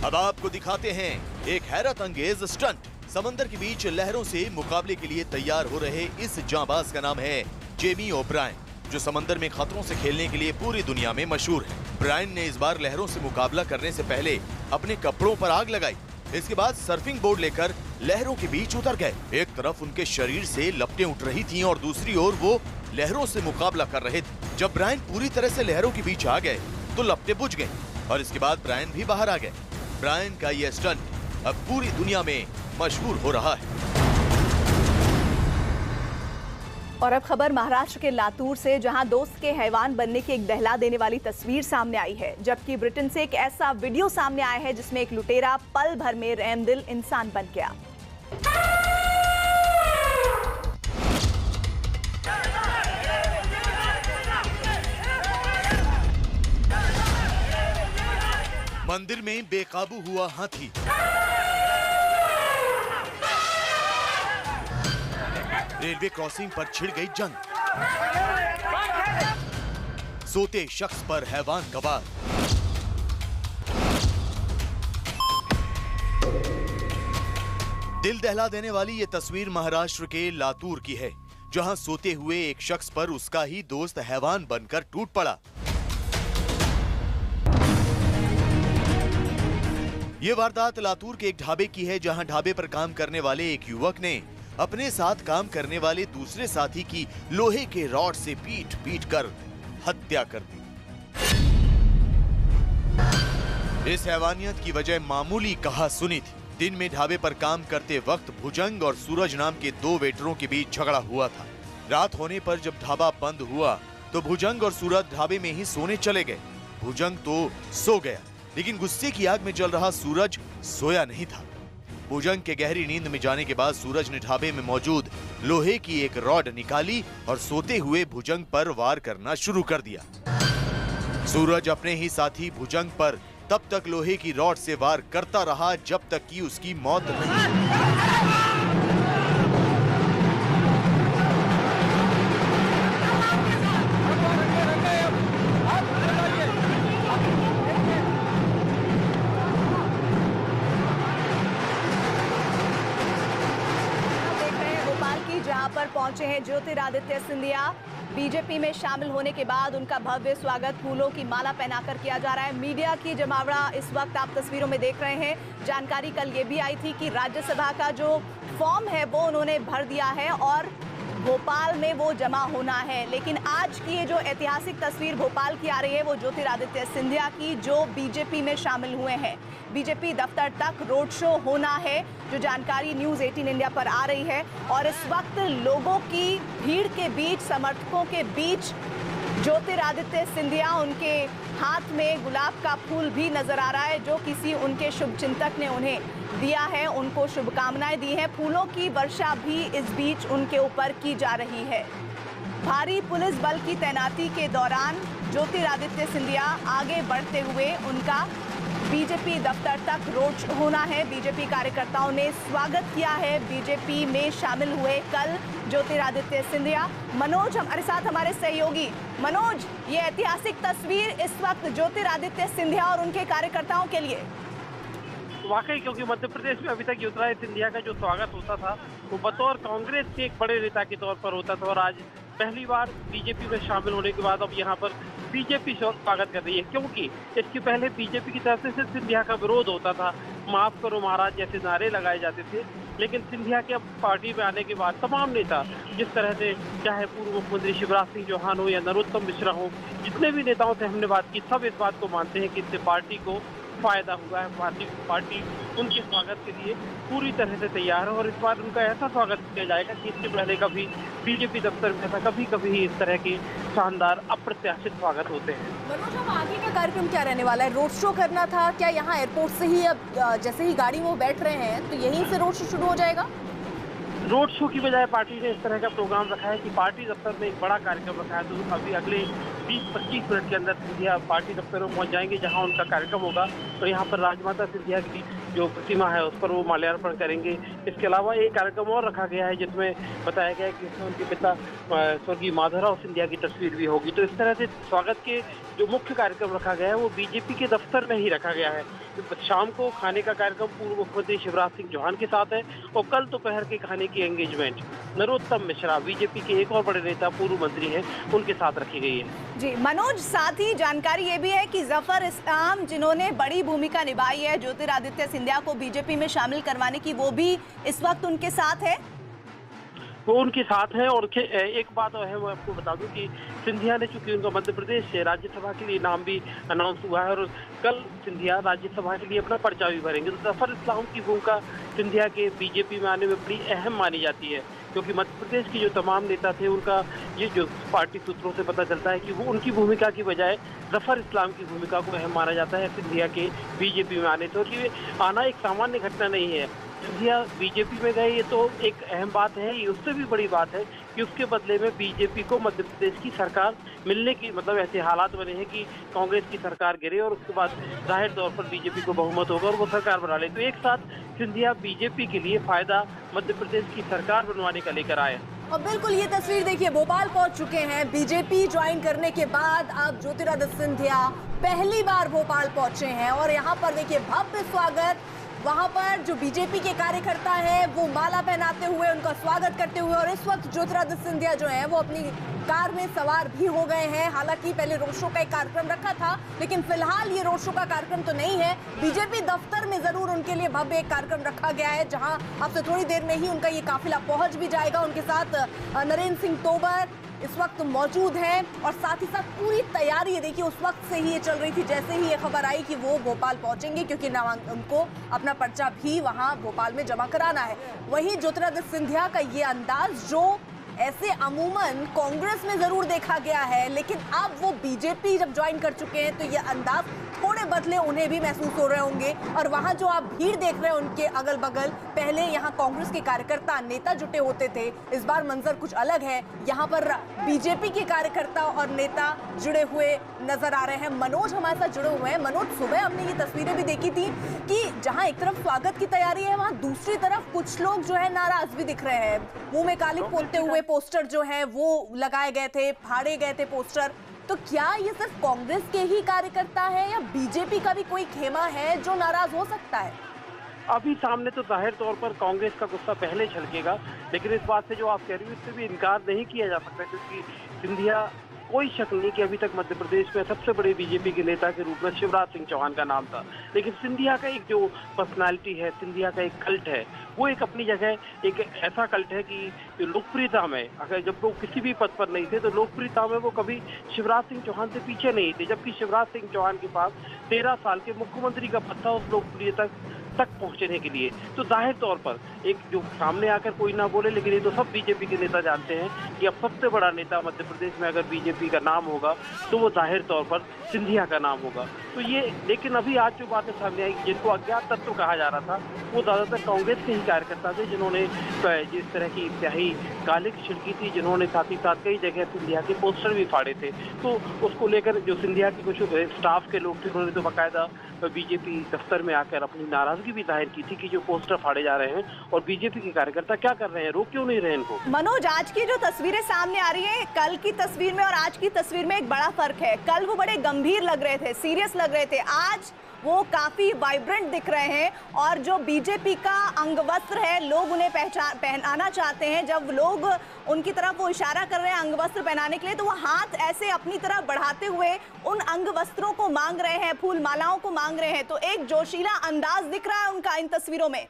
अब आपको दिखाते हैं एक हैरत अंगेज स्टंट। समंदर के बीच लहरों से मुकाबले के लिए तैयार हो रहे इस जांबाज का नाम है जेमी ओब्रायन, जो समंदर में खतरों से खेलने के लिए पूरी दुनिया में मशहूर है। ब्रायन ने इस बार लहरों से मुकाबला करने से पहले अपने कपड़ों पर आग लगाई। इसके बाद सर्फिंग बोर्ड लेकर लहरों के बीच उतर गए। एक तरफ उनके शरीर से लपटें उठ रही थीं और दूसरी ओर वो लहरों से मुकाबला कर रहे थे। जब ब्रायन पूरी तरह से लहरों के बीच आ गए तो लपटें बुझ गई और इसके बाद ब्रायन भी बाहर आ गए। ब्रायन का यह स्टंट अब पूरी दुनिया में मशहूर हो रहा है। और अब खबर महाराष्ट्र के लातूर से, जहां दोस्त के हैवान बनने की एक दहला देने वाली तस्वीर सामने आई है, जबकि ब्रिटेन से एक ऐसा वीडियो सामने आया है जिसमें एक लुटेरा पल भर में रहमदिल इंसान बन गया। मंदिर में बेकाबू हुआ हाथी। रेलवे क्रॉसिंग पर छिड़ गई जंग। सोते शख्स पर हैवान कबार। दिल दहला देने वाली ये तस्वीर महाराष्ट्र के लातूर की है, जहां सोते हुए एक शख्स पर उसका ही दोस्त हैवान बनकर टूट पड़ा। ये वारदात लातूर के एक ढाबे की है, जहां ढाबे पर काम करने वाले एक युवक ने अपने साथ काम करने वाले दूसरे साथी की लोहे के रॉड से पीट कर हत्या कर दी। इस हैवानियत की वजह मामूली कहा सुनी थी। दिन में ढाबे पर काम करते वक्त भुजंग और सूरज नाम के 2 वेटरों के बीच झगड़ा हुआ था। रात होने पर जब ढाबा बंद हुआ तो भुजंग और सूरज ढाबे में ही सोने चले गए। भुजंग तो सो गया, लेकिन गुस्से की आग में जल रहा सूरज सोया नहीं था। भुजंग के गहरी नींद में जाने के बाद सूरज ने ढाबे में मौजूद लोहे की एक रॉड निकाली और सोते हुए भुजंग पर वार करना शुरू कर दिया। सूरज अपने ही साथी भुजंग पर तब तक लोहे की रॉड से वार करता रहा जब तक कि उसकी मौत नहीं। पर पहुंचे हैं ज्योतिरादित्य सिंधिया। बीजेपी में शामिल होने के बाद उनका भव्य स्वागत फूलों की माला पहनाकर किया जा रहा है। मीडिया की जमावड़ा इस वक्त आप तस्वीरों में देख रहे हैं। जानकारी कल ये भी आई थी कि राज्यसभा का जो फॉर्म है वो उन्होंने भर दिया है और भोपाल में वो जमा होना है। लेकिन आज की ये जो ऐतिहासिक तस्वीर भोपाल की आ रही है वो ज्योतिरादित्य सिंधिया की, जो बीजेपी में शामिल हुए हैं। बीजेपी दफ्तर तक रोड शो होना है, जो जानकारी न्यूज़ 18 इंडिया पर आ रही है। और इस वक्त लोगों की भीड़ के बीच, समर्थकों के बीच ज्योतिरादित्य सिंधिया, उनके हाथ में गुलाब का फूल भी नजर आ रहा है, जो किसी उनके शुभचिंतक ने उन्हें दिया है, उनको शुभकामनाएं दी हैं। फूलों की वर्षा भी इस बीच उनके ऊपर की जा रही है। भारी पुलिस बल की तैनाती के दौरान ज्योतिरादित्य सिंधिया आगे बढ़ते हुए उनका बीजेपी दफ्तर तक रोड होना है। बीजेपी कार्यकर्ताओं ने स्वागत किया है। बीजेपी में शामिल हुए कल ज्योतिरादित्य सिंधिया। मनोज हमारे साथ, हमारे सहयोगी। मनोज, ये ऐतिहासिक तस्वीर इस वक्त ज्योतिरादित्य सिंधिया और उनके कार्यकर्ताओं के लिए वाकई, क्योंकि मध्य प्रदेश में अभी तक ज्योतिरादित्य सिंधिया का जो स्वागत होता था वो बतौर कांग्रेस के एक बड़े नेता के तौर पर होता था, और आज पहली बार बीजेपी में शामिल होने के बाद अब यहाँ पर बीजेपी स्वागत कर रही है। क्योंकि इसके पहले बीजेपी की तरफ से सिंधिया का विरोध होता था, माफ करो महाराज जैसे नारे लगाए जाते थे। लेकिन सिंधिया के अब पार्टी में आने के बाद तमाम नेता, जिस तरह से चाहे पूर्व मुख्यमंत्री शिवराज सिंह चौहान हो या नरोत्तम मिश्रा हो, जितने भी नेताओं से हमने बात की, सब इस बात को मानते हैं कि इससे पार्टी को फायदा हुआ है। पार्टी उनके स्वागत के लिए पूरी तरह से तैयार है और इस बार उनका ऐसा स्वागत किया जाएगा कि इससे पहले कभी बीजेपी दफ्तर में ऐसा कभी इस तरह के शानदार अप्रत्याशित स्वागत होते हैं। मनोज, अब आगे का कार्यक्रम क्या रहने वाला है? रोड शो करना था क्या यहाँ एयरपोर्ट से ही? अब जैसे ही गाड़ी में वो बैठ रहे हैं तो यहीं से रोड शो शुरू हो जाएगा? रोड शो की बजाय पार्टी ने इस तरह का प्रोग्राम रखा है कि पार्टी दफ्तर में एक बड़ा कार्यक्रम रखा है। तो अभी अगले 20-25 मिनट के अंदर सिंधिया पार्टी दफ्तर में पहुंच जाएंगे जहां उनका कार्यक्रम होगा। तो यहाँ पर राजमाता सिंधिया की जो प्रतिमा है उस पर वो माल्यार्पण करेंगे। इसके अलावा एक कार्यक्रम और रखा गया है जिसमें बताया गया है कि इसमें उनके पिता स्वर्गीय माधवराव सिंधिया की तस्वीर भी होगी। तो इस तरह से स्वागत के जो मुख्य कार्यक्रम रखा गया है वो बीजेपी के दफ्तर में ही रखा गया है। शाम को खाने का कार्यक्रम पूर्व मुख्यमंत्री शिवराज सिंह चौहान के साथ है और कल दोपहर के खाने की एंगेजमेंट नरोत्तम मिश्रा, बीजेपी के एक और बड़े नेता पूर्व मंत्री हैं, उनके साथ रखी गई है। जी मनोज, साथ ही जानकारी ये भी है कि जफर इस्लाम जिन्होंने बड़ी भूमिका निभाई है ज्योतिरादित्य सिंधिया को बीजेपी में शामिल करवाने की, वो भी इस वक्त उनके साथ है। वो उनके साथ हैं। और एक बात है, मैं आपको बता दूं कि सिंधिया ने चूंकि उनका मध्य प्रदेश से राज्यसभा के लिए नाम भी अनाउंस हुआ है और कल सिंधिया राज्यसभा के लिए अपना पर्चा भी भरेंगे। तो जफर इस्लाम की भूमिका सिंधिया के बीजेपी में आने में बड़ी अहम मानी जाती है, क्योंकि मध्य प्रदेश के जो तमाम नेता थे उनका ये जो पार्टी सूत्रों से पता चलता है कि वो उनकी भूमिका की बजाय जफर इस्लाम की भूमिका को अहम माना जाता है सिंधिया के बीजेपी में आने। तो कि आना एक सामान्य घटना नहीं है। सिंधिया बीजेपी में गए ये तो एक अहम बात है। ये उससे भी बड़ी बात है कि उसके बदले में बीजेपी को मध्य प्रदेश की सरकार मिलने की ऐसे हालात बने हैं कि कांग्रेस की सरकार गिरे और उसके बाद जाहिर तौर पर बीजेपी को बहुमत होगा और वो सरकार बना ले। तो एक साथ सिंधिया बीजेपी के लिए फायदा मध्य प्रदेश की सरकार बनवाने का लेकर आए। और बिल्कुल ये तस्वीर देखिए, भोपाल पहुंच चुके हैं बीजेपी ज्वाइन करने के बाद। अब ज्योतिरादित्य सिंधिया पहली बार भोपाल पहुंचे हैं और यहाँ पर देखिए भव्य स्वागत। वहां पर जो बीजेपी के कार्यकर्ता हैं वो माला पहनाते हुए उनका स्वागत करते हुए, और इस वक्त ज्योतिरादित्य सिंधिया जो है वो अपनी कार में सवार भी हो गए हैं। हालांकि पहले रोड शो का एक कार्यक्रम रखा था, लेकिन फिलहाल ये रोड शो का कार्यक्रम तो नहीं है। बीजेपी दफ्तर में जरूर उनके लिए भव्य एक कार्यक्रम रखा गया है, जहां अब से थोड़ी देर में ही उनका ये काफिला पहुंच भी जाएगा। उनके साथ नरेंद्र सिंह तोमर इस वक्त मौजूद हैं और साथ ही साथ पूरी तैयारी देखिए उस वक्त से ही ये चल रही थी, जैसे ही ये खबर आई कि वो भोपाल पहुंचेंगे, क्योंकि उनको अपना पर्चा भी वहां भोपाल में जमा कराना है। वहीं ज्योतिरादित्य सिंधिया का ये अंदाज जो ऐसे अमूमन कांग्रेस में जरूर देखा गया है, लेकिन अब वो बीजेपी जब ज्वाइन कर चुके हैं तो ये अंदाज थोड़े बदले उन्हें भी महसूस हो रहे होंगे। और वहां जो आप भीड़ देख रहे हैं उनके अगल बगल, पहले यहाँ कांग्रेस के कार्यकर्ता नेता जुटे होते थे, इस बार मंजर कुछ अलग है। यहाँ पर बीजेपी के कार्यकर्ता और नेता जुड़े हुए नजर आ रहे हैं। मनोज हमारे साथ जुड़े हुए हैं। मनोज, सुबह हमने ये तस्वीरें भी देखी थी कि जहाँ एक तरफ स्वागत की तैयारी है, वहाँ दूसरी तरफ कुछ लोग जो है नाराज भी दिख रहे हैं। मुंह में कालिक पोतते हुए पोस्टर जो है वो लगाए गए थे, फाड़े गए थे पोस्टर। तो क्या ये सिर्फ कांग्रेस के ही कार्यकर्ता है या बीजेपी का भी कोई खेमा है जो नाराज हो सकता है? अभी सामने तो जाहिर तौर पर कांग्रेस का गुस्सा पहले छलकेगा, लेकिन इस बात से जो आप कह रही हो इससे भी इनकार नहीं किया जा सकता, क्योंकि सिंधिया कोई शक नहीं कि अभी तक मध्य प्रदेश में सबसे बड़े बीजेपी के नेता के रूप में शिवराज सिंह चौहान का नाम था। लेकिन सिंधिया का एक जो पर्सनालिटी है, सिंधिया का एक कल्ट है, वो एक अपनी जगह एक ऐसा कल्ट है कि लोकप्रियता में अगर जब लोग किसी भी पद पर नहीं थे तो लोकप्रियता में वो कभी शिवराज सिंह चौहान से पीछे नहीं थे, जबकि शिवराज सिंह चौहान के पास 13 साल के मुख्यमंत्री का पद था उस लोकप्रियता तक पहुंचने के लिए। तो जाहिर तौर पर एक जो सामने आकर कोई ना बोले, लेकिन ये तो सब बीजेपी के नेता जानते हैं कि अब सबसे बड़ा नेता मध्य प्रदेश में अगर बीजेपी का नाम होगा तो वो जाहिर तौर पर सिंधिया का नाम होगा। तो ये, लेकिन अभी आज जो बातें सामने आई, जिनको अज्ञात तत्व कहा जा रहा था, वो ज्यादातर कांग्रेस के ही कार्यकर्ता थे जिन्होंने जिस तरह की स्याही कालिक छिड़की थी, जिन्होंने साथ ही साथ कई जगह सिंधिया के पोस्टर भी फाड़े थे। तो उसको लेकर जो सिंधिया के कुछ स्टाफ के लोग थे उन्होंने तो बाकायदा बीजेपी दफ्तर में आकर अपनी नाराजगी भी जाहिर की थी कि जो पोस्टर फाड़े जा रहे हैं और बीजेपी के कार्यकर्ता क्या कर रहे हैं, रोक क्यों नहीं रहे इनको। मनोज, आज की जो तस्वीरें सामने आ रही है, कल की तस्वीर में और आज की तस्वीर में एक बड़ा फर्क है। कल वो बड़े गंभीर लग रहे थे, सीरियस लग रहे थे, आज वो काफी वाइब्रेंट दिख रहे हैं। और जो बीजेपी का अंगवस्त्र है, लोग उन्हें पहनाना चाहते हैं। जब लोग उनकी तरफ वो इशारा कर रहे हैं अंगवस्त्र पहनाने के लिए, तो वो हाथ ऐसे अपनी तरफ बढ़ाते हुए उन अंगवस्त्रों को मांग रहे हैं, फूल मालाओं को मांग रहे हैं। तो एक जोशीला अंदाज दिख रहा है उनका इन तस्वीरों में।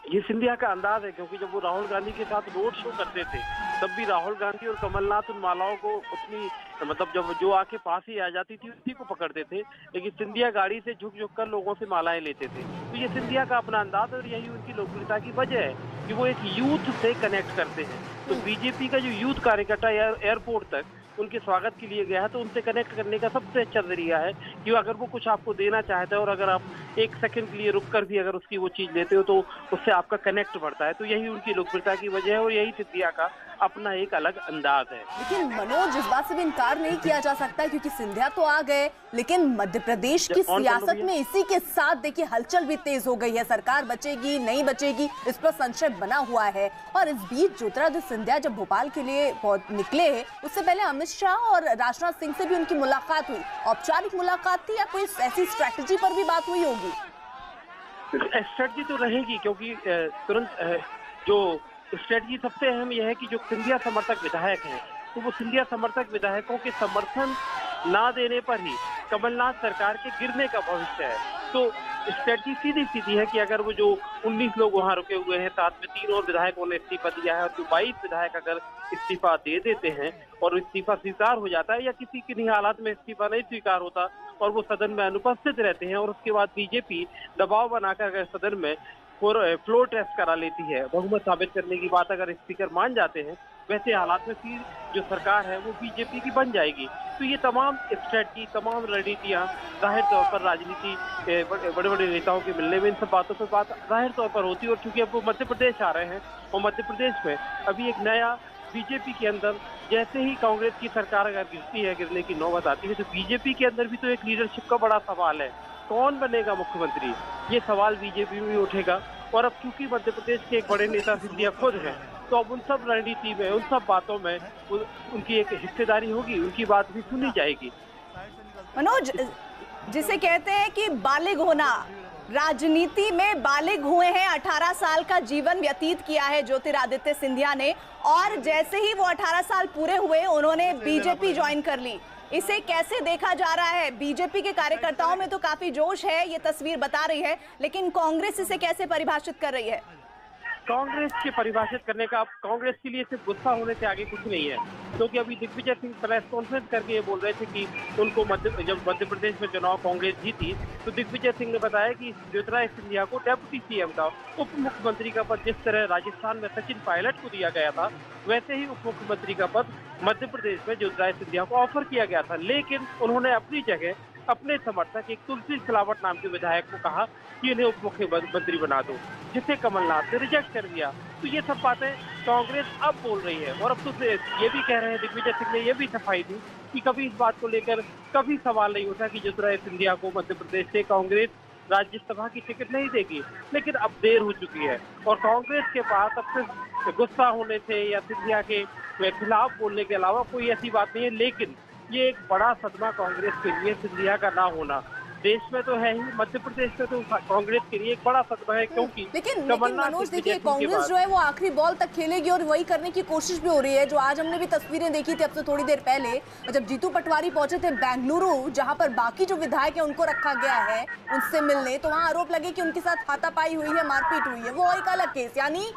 ये सिंधिया का अंदाज है, क्योंकि जब वो राहुल गांधी के साथ रोड शो करते थे तब भी राहुल गांधी और कमलनाथ उन मालाओं को उतनी मतलब जब जो आके पास ही आ जाती थी उसी को पकड़ते थे, लेकिन सिंधिया गाड़ी से झुक झुक कर लोगों से मालाएं लेते थे। तो ये सिंधिया का अपना अंदाज और यही उनकी लोकप्रियता की वजह है कि वो एक यूथ से कनेक्ट करते हैं। तो बीजेपी का जो यूथ कार्यकर्ता एयरपोर्ट तक उनके स्वागत के लिए गया है, तो उनसे कनेक्ट करने का सबसे अच्छा जरिया है कि अगर वो कुछ आपको देना चाहता है और अगर आप एक सेकंड के लिए रुक कर भी अगर उसकी वो चीज लेते हो तो उससे आपका कनेक्ट बढ़ता है। तो यही उनकी लोकप्रियता की वजह है और यही सिंधिया का अपना एक अलग अंदाज है। लेकिन मनोज, इस बात से भी इनकार नहीं किया जा सकता क्योंकि सिंधिया तो आ गए, लेकिन मध्य प्रदेश की सियासत में इसी के साथ देखिए हलचल भी तेज हो गई है। सरकार बचेगी नहीं बचेगी इस पर संशय बना हुआ है। और इस बीच ज्योतिरादित्य सिंधिया जब भोपाल के लिए निकले उससे पहले अमित शाह और राजनाथ सिंह से भी उनकी मुलाकात हुई। औपचारिक मुलाकात थी या कोई ऐसी स्ट्रैटेजी पर भी बात हुई होगी? स्ट्रैटेजी तो रहेगी क्योंकि तुरंत जो स्ट्रेटजी सबसे अहम यह है कि जो सिंधिया समर्थक विधायक हैं तो वो सिंधिया समर्थक विधायकों के समर्थन ना देने पर ही कमलनाथ सरकार के गिरने का भविष्य है। तो स्ट्रेटजी सीधी सीधी है कि अगर वो जो 19 लोग वहां रुके हुए हैं, साथ में 3 और विधायकों ने इस्तीफा दिया है और जो 22 विधायक अगर इस्तीफा दे देते हैं और इस्तीफा स्वीकार हो जाता है या किसी किन्हीं हालात में इस्तीफा नहीं स्वीकार होता और वो सदन में अनुपस्थित रहते हैं और उसके बाद बीजेपी दबाव बनाकर अगर सदन में फ्लोर टेस्ट करा लेती है, बहुमत साबित करने की बात अगर स्पीकर मान जाते हैं, वैसे हालात में फिर जो सरकार है वो बीजेपी की बन जाएगी। तो ये तमाम स्ट्रेटजी, तमाम रणनीतियां जाहिर तौर पर राजनीति बड़े बड़े नेताओं के मिलने में इन सब बातों पर बात जाहिर तौर पर होती है। और चूंकि अब वो मध्य प्रदेश आ रहे हैं और मध्य प्रदेश में अभी एक नया बीजेपी के अंदर जैसे ही कांग्रेस की सरकार अगर गिरती है, गिरने की नौबत आती है, तो बीजेपी के अंदर भी तो एक लीडरशिप का बड़ा सवाल है। कौन बनेगा मुख्यमंत्री, ये सवाल बीजेपी में उठेगा। और अब क्योंकि मध्य प्रदेश के एक बड़े नेता सिंधिया खुद हैं, तो अब उन सब रणनीति में, उन सब बातों में उनकी एक हिस्सेदारी होगी, उनकी बात भी सुनी जाएगी। मनोज, जिसे कहते हैं कि बालिग होना, राजनीति में बालिग हुए हैं, 18 साल का जीवन व्यतीत किया है ज्योतिरादित्य सिंधिया ने और जैसे ही वो 18 साल पूरे हुए उन्होंने बीजेपी ज्वाइन कर ली। इसे कैसे देखा जा रहा है? बीजेपी के कार्यकर्ताओं में तो काफी जोश है, ये तस्वीर बता रही है, लेकिन कांग्रेस इसे कैसे परिभाषित कर रही है? कांग्रेस के परिभाषित करने का कांग्रेस के लिए सिर्फ गुस्सा होने से आगे कुछ नहीं है, क्योंकि अभी दिग्विजय सिंह प्रेस कॉन्फ्रेंस करके ये बोल रहे थे कि उनको जब मध्य प्रदेश में चुनाव कांग्रेस जीती तो दिग्विजय सिंह ने बताया कि ज्योतिरादित्य सिंधिया को डेप्यूटी सीएम का, उप मुख्यमंत्री का पद जिस तरह राजस्थान में सचिन पायलट को दिया गया था, वैसे ही उप मुख्यमंत्री का पद मध्य प्रदेश में ज्योतिरादित्य सिंधिया को ऑफर किया गया था। लेकिन उन्होंने अपनी जगह अपने समर्थक एक तुलसी सिलावट नाम के विधायक को कहा कि इन्हें उप मुख्यमंत्री बना दो, जिसे कमलनाथ ने रिजेक्ट कर दिया। तो ये सब बातें कांग्रेस अब बोल रही है और अब तो ये भी कह रहे हैं, दिग्विजय सिंह ने ये भी सफाई दी कि कभी इस बात को लेकर कभी सवाल नहीं उठा कि ज्योतिरादित्य सिंधिया को मध्य प्रदेश से कांग्रेस राज्यसभा की टिकट नहीं देगी। लेकिन अब देर हो चुकी है और कांग्रेस के पास अब सिर्फ गुस्सा होने से या सिंधिया के खिलाफ बोलने के अलावा कोई ऐसी बात नहीं है। लेकिन ये एक बड़ा सदमा कांग्रेस के लिए सिंधिया का ना होना, देश में तो है ही, मध्य प्रदेश में तो कांग्रेस के लिए एक बड़ा सदमा है, क्योंकि लेकिन मनोज देखिए, कांग्रेस जो है वो आखिरी बॉल तक खेलेगी और वही करने की कोशिश भी हो रही है। जो आज हमने भी तस्वीरें देखी थी अब से थोड़ी देर पहले, जब जीतू पटवारी पहुंचे थे बेंगलुरु, जहां पर बाकी जो विधायक है उनको रखा गया है उनसे मिलने, तो वहां आरोप लगे कि उनके साथ हाथापाई हुई है, मारपीट हुई है, वो एक अलग केस। यानी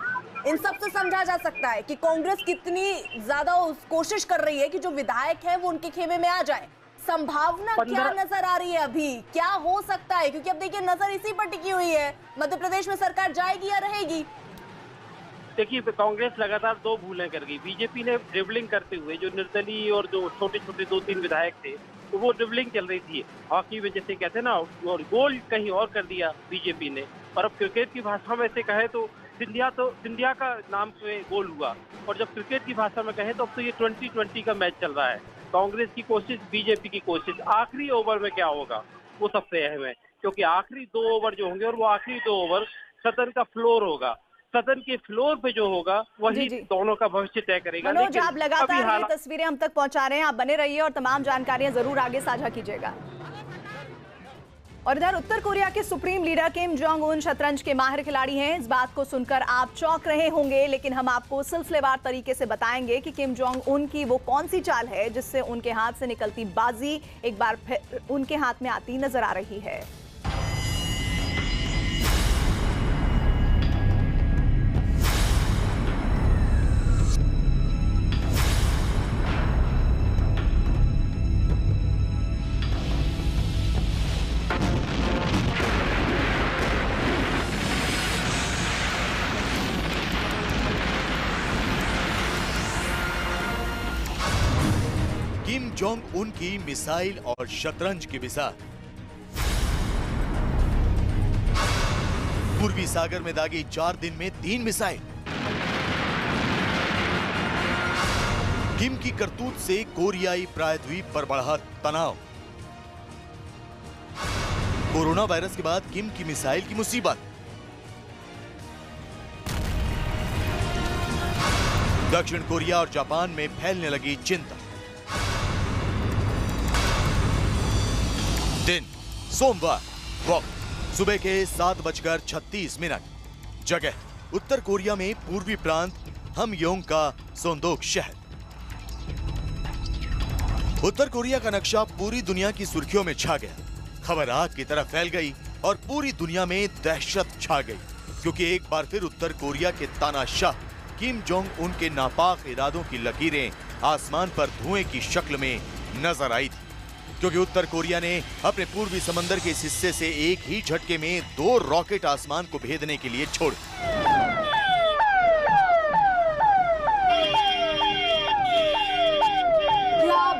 इन सब से समझा जा सकता है कि कांग्रेस कितनी ज्यादा कोशिश कर रही है कि जो विधायक है वो उनके खेमे में आ जाए। संभावना क्या नजर आ रही है अभी, क्या हो सकता है? क्योंकि अब देखिए नजर इसी पर टिकी हुई है, मध्य प्रदेश में सरकार जाएगी या रहेगी? देखिए, कांग्रेस लगातार 2 भूलें कर गई। बीजेपी ने ड्रिबलिंग करते हुए जो निर्दलीय और जो छोटे छोटे 2-3 विधायक थे, तो वो ड्रिबलिंग चल रही थी, हॉकी में जैसे कहते हैं ना, और गोल कहीं और कर दिया बीजेपी ने। और अब क्रिकेट की भाषा में से कहे तो सिंधिया का नाम से गोल हुआ, और जब क्रिकेट की भाषा में कहें तो अब तो ये 2020 का मैच चल रहा है। कांग्रेस की कोशिश, बीजेपी की कोशिश, आखिरी ओवर में क्या होगा वो सबसे अहम है, क्योंकि आखिरी 2 ओवर जो होंगे और वो आखिरी 2 ओवर सदन का फ्लोर होगा, सदन के फ्लोर पे जो होगा वही दोनों का भविष्य तय करेगा। मनोज, आप लगातार ये तस्वीरें हम तक पहुंचा रहे हैं, आप बने रहिए और तमाम जानकारियां जरूर आगे साझा कीजिएगा। और इधर उत्तर कोरिया के supreme leader Kim Jong Un शतरंज के माहिर खिलाड़ी हैं। इस बात को सुनकर आप चौंक रहे होंगे, लेकिन हम आपको सिलसिलेवार तरीके से बताएंगे कि किम जोंग उन की वो कौन सी चाल है जिससे उनके हाथ से निकलती बाजी एक बार फिर उनके हाथ में आती नजर आ रही है। जोंग उन की मिसाइल और शतरंज की मिसाल। पूर्वी सागर में दागी 4 दिन में 3 मिसाइल। किम की करतूत से कोरियाई प्रायद्वीप पर बढ़ा तनाव। कोरोना वायरस के बाद किम की मिसाइल की मुसीबत। दक्षिण कोरिया और जापान में फैलने लगी चिंता। दिन सोमवार, वक्त सुबह के 7:36। जगह उत्तर कोरिया में पूर्वी प्रांत हमयोंग का सोंदोक शहर। उत्तर कोरिया का नक्शा पूरी दुनिया की सुर्खियों में छा गया। खबर आग की तरह फैल गई और पूरी दुनिया में दहशत छा गई, क्योंकि एक बार फिर उत्तर कोरिया के तानाशाह किम जोंग उन के नापाक इरादों की लकीरें आसमान पर धुएं की शक्ल में नजर आई थी, क्योंकि उत्तर कोरिया ने अपने पूर्वी समंदर के इस हिस्से से एक ही झटके में 2 रॉकेट आसमान को भेदने के लिए छोड़।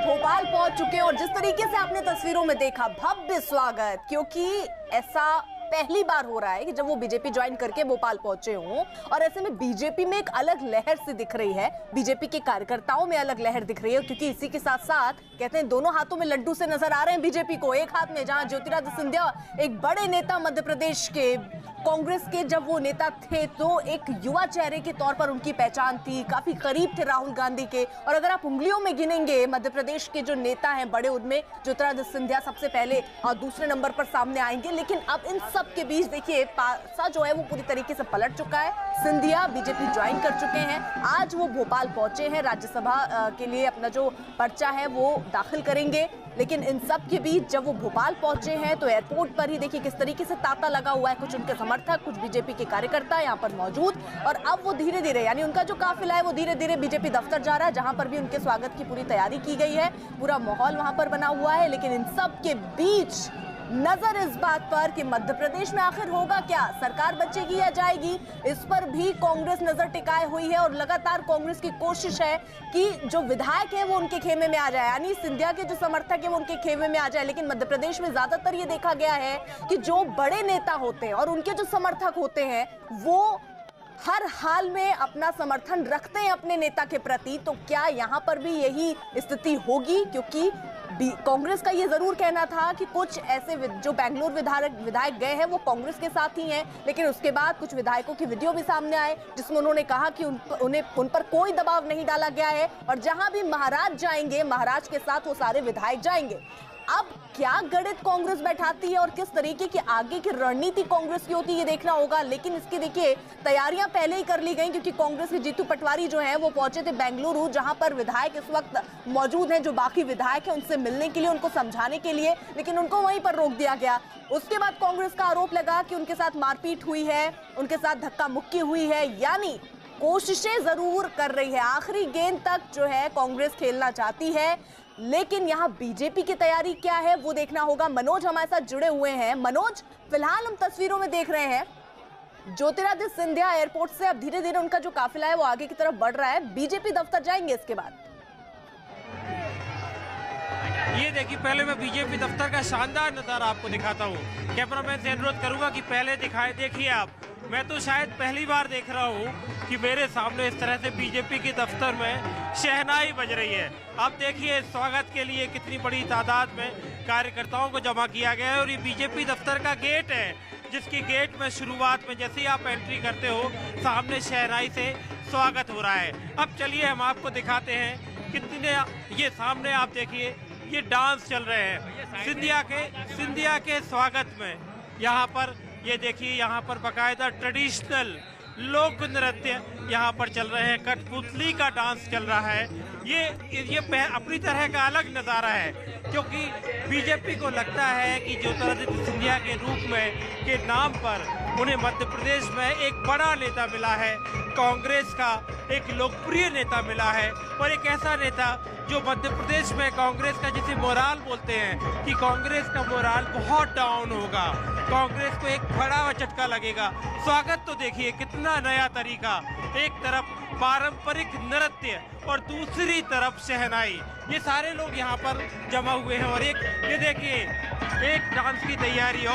भोपाल पहुंच चुके हैं और जिस तरीके से आपने तस्वीरों में देखा, भव्य स्वागत, क्योंकि ऐसा पहली बार हो रहा है कि जब वो बीजेपी ज्वाइन करके भोपाल पहुंचे हों, और ऐसे में बीजेपी में एक अलग लहर सी दिख रही है, बीजेपी के कार्यकर्ताओं में अलग लहर दिख रही है, क्योंकि इसी के साथ साथ कहते हैं दोनों हाथों में लड्डू से नजर आ रहे हैं बीजेपी को। एक हाथ में जहां ज्योतिरादित्य सिंधिया एक बड़े नेता मध्य प्रदेश के कांग्रेस के जब वो नेता थे तो एक युवा चेहरे के तौर पर उनकी पहचान थी, काफी करीब थे राहुल गांधी के, और अगर आप उंगलियों में गिनेंगे मध्य प्रदेश के जो नेता हैं बड़े, उनमें ज्योतिरादित्य सिंधिया सबसे पहले और दूसरे नंबर पर सामने आएंगे। लेकिन अब इन सब के बीच देखिए पासा जो है वो पूरी तरीके से पलट चुका है। सिंधिया बीजेपी ज्वाइन कर चुके हैं, आज वो भोपाल पहुंचे हैं, राज्यसभा के लिए अपना जो पर्चा है वो दाखिल करेंगे। लेकिन इन सब के बीच जब वो भोपाल पहुंचे हैं तो एयरपोर्ट पर ही देखिए किस तरीके से तांता लगा हुआ है, कुछ उनके समर्थक, कुछ बीजेपी के कार्यकर्ता यहाँ पर मौजूद, और अब वो धीरे धीरे, यानी उनका जो काफिला है वो धीरे धीरे बीजेपी दफ्तर जा रहा है, जहां पर भी उनके स्वागत की पूरी तैयारी की गई है, पूरा माहौल वहां पर बना हुआ है। लेकिन इन सब के बीच नजर इस बात पर कि मध्य प्रदेश में आखिर होगा क्या, सरकार बचेगी या जाएगी, इस पर भी कांग्रेस नजर टिकाए हुई है, और लगातार कांग्रेस की कोशिश है कि जो विधायक है वो उनके खेमे में आ जाए, यानी सिंधिया के जो समर्थक है वो उनके खेमे में आ जाए। लेकिन मध्य प्रदेश में ज्यादातर ये देखा गया है कि जो बड़े नेता होते हैं और उनके जो समर्थक होते हैं वो हर हाल में अपना समर्थन रखते हैं अपने नेता के प्रति। तो क्या यहाँ पर भी यही स्थिति होगी, क्योंकि कांग्रेस का ये जरूर कहना था कि कुछ ऐसे जो बेंगलुरु विधायक गए हैं वो कांग्रेस के साथ ही हैं, लेकिन उसके बाद कुछ विधायकों की वीडियो भी सामने आए जिसमें उन्होंने कहा कि उन पर कोई दबाव नहीं डाला गया है, और जहां भी महाराज जाएंगे महाराज के साथ वो सारे विधायक जाएंगे। अब क्या गणित कांग्रेस बैठाती है और किस तरीके की आगे की रणनीति कांग्रेस की होती है ये देखना होगा। लेकिन इसकी देखिए तैयारियां पहले ही कर ली गई, क्योंकि कांग्रेस के जीतू पटवारी जो हैं वो पहुंचे थे बेंगलुरु, जहां पर विधायक इस वक्त मौजूद हैं, जो बाकी विधायक हैं उनसे मिलने के लिए, उनको समझाने के लिए, लेकिन उनको वहीं पर रोक दिया गया। उसके बाद कांग्रेस का आरोप लगा कि उनके साथ मारपीट हुई है, उनके साथ धक्का मुक्की हुई है, यानी कोशिशें जरूर कर रही है, आखिरी गेंद तक जो है कांग्रेस खेलना चाहती है। लेकिन यहाँ बीजेपी की तैयारी क्या है वो देखना होगा। मनोज हमारे साथ जुड़े हुए हैं। मनोज, फिलहाल हम तस्वीरों में देख रहे हैं ज्योतिरादित्य सिंधिया एयरपोर्ट से अब धीरे धीरे उनका जो काफिला है वो आगे की तरफ बढ़ रहा है, बीजेपी दफ्तर जाएंगे इसके बाद। ये देखिए, पहले मैं बीजेपी दफ्तर का शानदार नजारा आपको दिखाता हूँ। कैमरामैन से अनुरोध करूंगा कि पहले देखिए आप, मैं तो शायद पहली बार देख रहा हूँ कि मेरे सामने इस तरह से बीजेपी के दफ्तर में शहनाई बज रही है। आप देखिए स्वागत के लिए कितनी बड़ी तादाद में कार्यकर्ताओं को जमा किया गया है, और ये बीजेपी दफ्तर का गेट है, जिसकी गेट में शुरुआत में जैसे ही आप एंट्री करते हो सामने शहनाई से स्वागत हो रहा है। अब चलिए हम आपको दिखाते हैं कितने, ये सामने आप देखिए ये डांस चल रहे हैं सिंधिया के स्वागत में। यहाँ पर ये देखिए, यहाँ पर बाकायदा ट्रेडिशनल लोक नृत्य यहाँ पर चल रहे हैं, कठपुतली का डांस चल रहा है। ये अपनी तरह का अलग नज़ारा है, क्योंकि बीजेपी को लगता है कि ज्योतिरादित्य सिंधिया के रूप में के नाम पर उन्हें मध्य प्रदेश में एक बड़ा नेता मिला है, कांग्रेस का एक लोकप्रिय नेता मिला है, और एक ऐसा नेता जो मध्य प्रदेश में कांग्रेस का जिसे मोराल बोलते हैं कि कांग्रेस का मोराल बहुत डाउन होगा, कांग्रेस को एक बड़ा झटका लगेगा। स्वागत तो देखिए कितना नया तरीका, एक तरफ पारंपरिक नृत्य और दूसरी तरफ शहनाई, ये सारे लोग यहाँ पर जमा हुए हैं। और ये देखिए एक डांस की तैयारी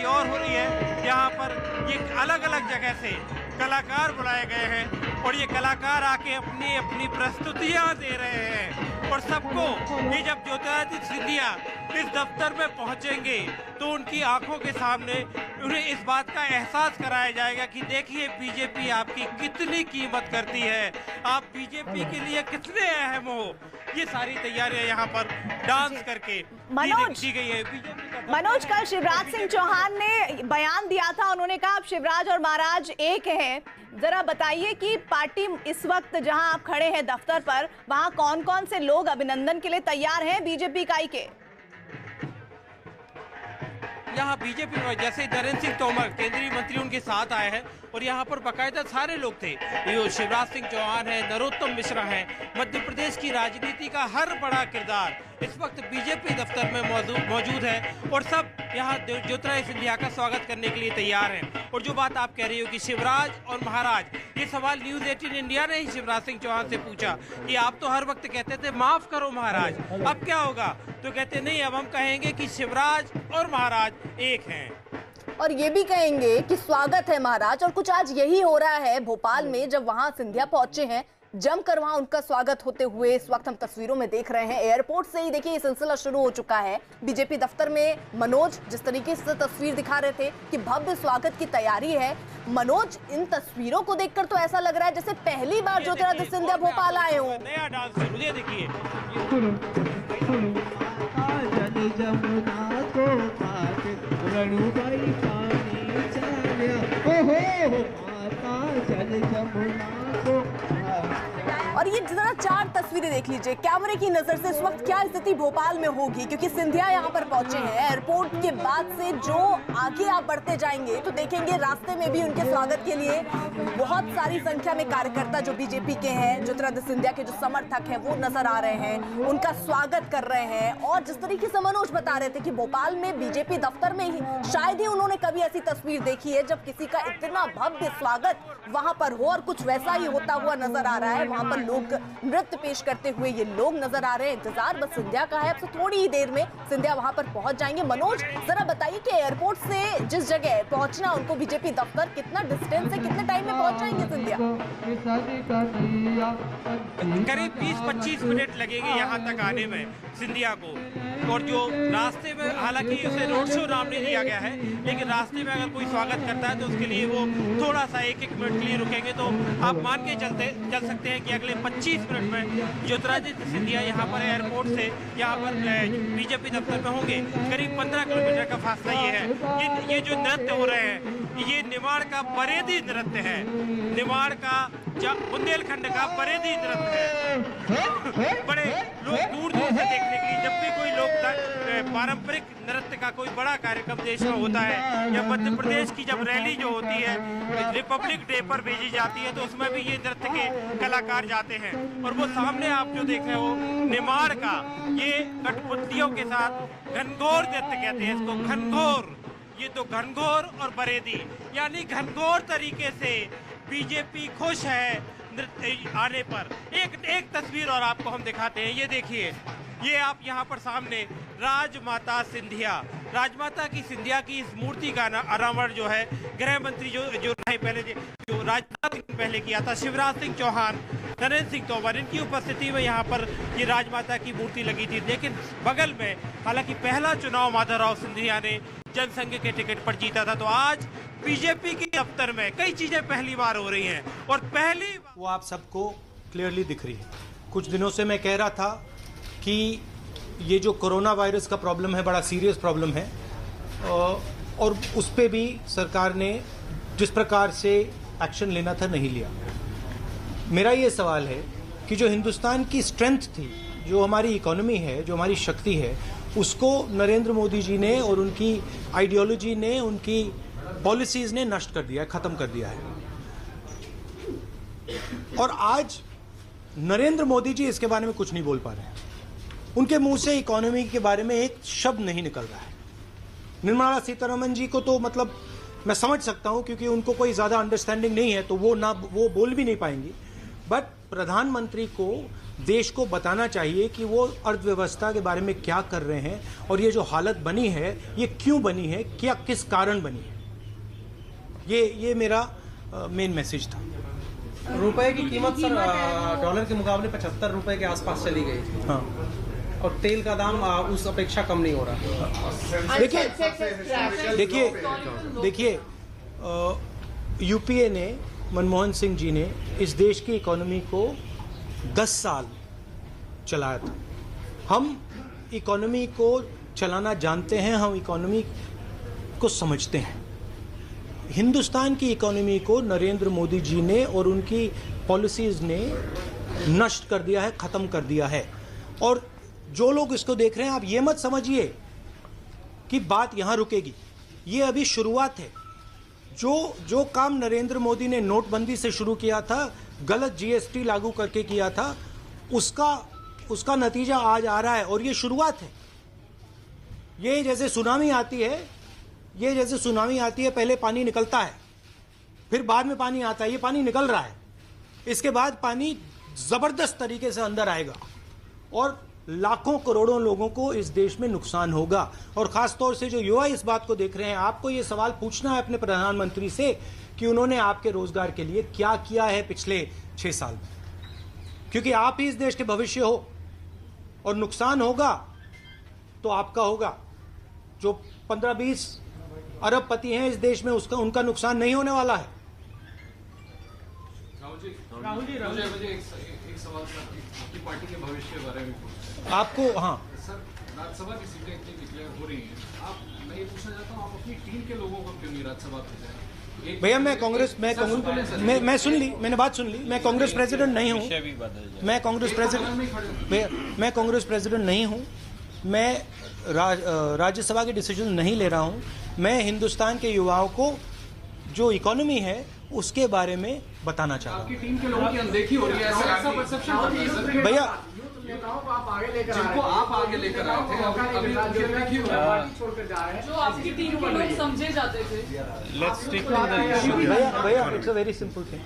और हो रही है यहाँ पर। ये अलग अलग जगह से कलाकार बुलाए गए हैं और ये कलाकार आके अपनी अपनी प्रस्तुतियां दे रहे हैं। और सबको ये जब ज्योतिरादित्य सिंधिया इस दफ्तर में पहुंचेंगे तो उनकी आंखों के सामने उन्हें इस बात का एहसास कराया जाएगा कि देखिए बीजेपी आपकी कितनी कीमत करती है, आप बीजेपी के लिए कितने अहम हो। ये सारी तैयारियां यहाँ पर डांस करके की गई है। मनोज, कल शिवराज सिंह चौहान ने बयान दिया था, उन्होंने कहा अब शिवराज और महाराज एक हैं। जरा बताइए कि पार्टी इस वक्त जहां आप खड़े हैं दफ्तर पर, वहां कौन कौन से लोग अभिनंदन के लिए तैयार हैं बीजेपी इकाई के? यहाँ बीजेपी में जैसे नरेंद्र सिंह तोमर केंद्रीय मंत्री उनके साथ आए हैं और यहाँ पर बाकायदा सारे लोग थे। ये शिवराज सिंह चौहान है, नरोत्तम मिश्रा है। मध्य प्रदेश की राजनीति का हर बड़ा किरदार इस वक्त बीजेपी दफ्तर में मौजूद है और सब यहाँ ज्योतिरादित्य सिंधिया का स्वागत करने के लिए तैयार हैं। और जो बात आप कह रही हो कि शिवराज और महाराज, ये सवाल न्यूज़ 18 इंडिया ने ही शिवराज सिंह चौहान से पूछा कि आप तो हर वक्त कहते थे माफ करो महाराज, अब क्या होगा? तो कहते नहीं, अब हम कहेंगे कि शिवराज और महाराज एक हैं। और ये भी कहेंगे कि स्वागत है महाराज। और कुछ आज यही हो रहा है भोपाल में, जब वहां सिंधिया पहुंचे हैं, जमकर वहां उनका स्वागत होते हुए इस वक्त हम तस्वीरों में देख रहे हैं। एयरपोर्ट से ही देखिए ये सिलसिला शुरू हो चुका है। बीजेपी दफ्तर में मनोज जिस तरीके से तस्वीर दिखा रहे थे कि भव्य स्वागत की तैयारी है। मनोज, इन तस्वीरों को देखकर तो ऐसा लग रहा है जैसे पहली बार ज्योतिरादित्य सिंधिया भोपाल आए हो। नया डांस शुरू, ये देखिए। और ये जरा चार तस्वीरें देख लीजिए कैमरे की नजर से, इस वक्त क्या स्थिति भोपाल में होगी, क्योंकि सिंधिया यहाँ पर पहुंचे हैं। एयरपोर्ट के बाद से जो आगे आप बढ़ते जाएंगे तो देखेंगे रास्ते में भी उनके स्वागत के लिए बहुत सारी संख्या में कार्यकर्ता जो बीजेपी के हैं, ज्योतिरादित्य सिंधिया के जो समर्थक हैं वो नजर आ रहे हैं, उनका स्वागत कर रहे हैं। और जिस तरीके से मनोज बता रहे थे कि भोपाल में बीजेपी दफ्तर में ही शायद ही उन्होंने कभी ऐसी तस्वीर देखी है जब किसी का इतना भव्य स्वागत वहां पर हो, और कुछ वैसा ही होता हुआ नजर आ रहा है। वहां पर लोग नृत्य पेश करते हुए ये लोग नजर आ रहे हैं। इंतजार बस सिंधिया का है, अब से थोड़ी ही देर में सिंधिया वहां पर पहुंच जाएंगे। मनोज, जरा बताइए कि एयरपोर्ट से जिस जगह पहुंचना उनको बीजेपी दफ्तर, कितना डिस्टेंस है, कितने टाइम में पहुंच जाएंगे सिंधिया? करीब 20-25 मिनट लगेंगे यहाँ तक आने में सिंधिया को। और जो रास्ते में, हालांकि उसे रोड शो नाम नहीं दिया गया है, लेकिन रास्ते में अगर कोई स्वागत करता है तो उसके लिए वो थोड़ा सा 1-1 मिनट के लिए रुकेंगे। तो आप मान के चल सकते हैं कि अगले 25 मिनट में ज्योतिरादित्य सिंधिया यहाँ पर एयरपोर्ट से यहाँ पर बीजेपी दफ्तर में होंगे। करीब 15 किलोमीटर का फासला ये है। ये जो नृत्य हो रहे हैं ये निमाड़ का बरेदी नृत्य है, निमाड़ का बुंदेलखंड का बरेदी नृत्य है। बड़े लोग दूर दूर से देखने के लिए, जब भी कोई लोग पारंपरिक नृत्य का कोई बड़ा कार्यक्रम देश में होता है या मध्य प्रदेश की जब रैली जो होती है रिपब्लिक डे पर भेजी जाती है तो उसमें भी ये नृत्य के कलाकार जाते हैं। और वो सामने आप जो देख रहे हो निमाड़ का, ये कठपुतलियों के साथ घनघोर नृत्य कहते हैं इसको, घनघोर। ये तो घनघोर और बरेदी, यानी घनघोर तरीके से बीजेपी खुश है आने पर। एक तस्वीर और आपको हम दिखाते हैं, ये देखिए, ये आप यहाँ पर सामने राजमाता सिंधिया, राजमाता की सिंधिया की इस मूर्ति का अनावरण जो है गृह मंत्री जो पहले जो राजनाथ सिंह पहले किया था, शिवराज सिंह चौहान, नरेंद्र सिंह तोमर, इनकी उपस्थिति में यहाँ पर ये राजमाता की मूर्ति लगी थी। लेकिन बगल में, हालांकि पहला चुनाव माधवराव सिंधिया ने जनसंघ के टिकट पर जीता था, तो आज बीजेपी के दफ्तर में कई चीजें पहली बार हो रही हैं और पहली वो आप सबको क्लियरली दिख रही है। कुछ दिनों से मैं कह रहा था कि ये जो कोरोना वायरस का प्रॉब्लम है बड़ा सीरियस प्रॉब्लम है और उस पे भी सरकार ने जिस प्रकार से एक्शन लेना था नहीं लिया। मेरा ये सवाल है कि जो हिंदुस्तान की स्ट्रेंथ थी, जो हमारी इकोनॉमी है, जो हमारी शक्ति है, उसको नरेंद्र मोदी जी ने और उनकी आइडियोलॉजी ने, उनकी पॉलिसीज ने नष्ट कर दिया है, खत्म कर दिया है। और आज नरेंद्र मोदी जी इसके बारे में कुछ नहीं बोल पा रहे हैं। उनके मुंह से इकोनॉमी के बारे में एक शब्द नहीं निकल रहा है। निर्मला सीतारमण जी को तो मतलब मैं समझ सकता हूं क्योंकि उनको कोई ज़्यादा अंडरस्टैंडिंग नहीं है तो वो बोल भी नहीं पाएंगी। बट प्रधानमंत्री को देश को बताना चाहिए कि वो अर्थव्यवस्था के बारे में क्या कर रहे हैं और ये जो हालत बनी है ये क्यों बनी है, क्या किस कारण बनी है। ये मेरा मेन मैसेज था। रुपए की कीमत सर डॉलर के मुकाबले 75 रुपए के आसपास चली गई थी। हाँ। और तेल का दाम उस अपेक्षा कम नहीं हो रहा। देखिए यूपीए ने, मनमोहन सिंह जी ने इस देश की इकोनॉमी को 10 साल चलाया था। हम इकोनॉमी को चलाना जानते हैं, हम इकोनॉमी को समझते हैं। हिंदुस्तान की इकोनॉमी को नरेंद्र मोदी जी ने और उनकी पॉलिसीज ने नष्ट कर दिया है, खत्म कर दिया है। और जो लोग इसको देख रहे हैं, आप ये मत समझिए कि बात यहां रुकेगी, ये अभी शुरुआत है। जो काम नरेंद्र मोदी ने नोटबंदी से शुरू किया था, गलत जीएसटी लागू करके किया था, उसका नतीजा आज आ रहा है और ये शुरुआत है। ये जैसे सुनामी आती है, पहले पानी निकलता है, फिर बाद में पानी आता है। ये पानी निकल रहा है, इसके बाद पानी जबरदस्त तरीके से अंदर आएगा और लाखों करोड़ों लोगों को इस देश में नुकसान होगा। और खास तौर से जो युवा इस बात को देख रहे हैं, आपको ये सवाल पूछना है अपने प्रधानमंत्री से कि उन्होंने आपके रोजगार के लिए क्या किया है पिछले 6 साल में, क्योंकि आप ही इस देश के भविष्य हो और नुकसान होगा तो आपका होगा। जो 15-20 अरबपति हैं इस देश में, उनका नुकसान नहीं होने वाला है। राहुल जी मुझे एक सवाल आपकी पार्टी के भविष्य के बारे में आपको। हाँ सर, राज्यसभा की सीटें इतनी डिक्लेयर हो रही हैं, मैं ये पूछना चाहता हूँ, आप अपनी टीम के लोगों को क्यों नहीं राज्यसभा भेजा? भैया मैं मैंने बात सुन ली। मैं कांग्रेस प्रेसिडेंट नहीं हूँ। मैं कांग्रेस प्रेसिडेंट नहीं हूँ। मैं राज्यसभा के डिसीजन नहीं ले रहा हूँ। मैं हिंदुस्तान के युवाओं को जो इकोनॉमी है उसके बारे में बताना चाहता हूँ। आपकी टीम के लोगों की अनदेखी हो रही है, ऐसा परसेप्शन भैया, जिनको आप आगे लेकर आए थे, अभी जो आपकी टीम के लोग समझे जाते थे। भैया, it's a very simple thing.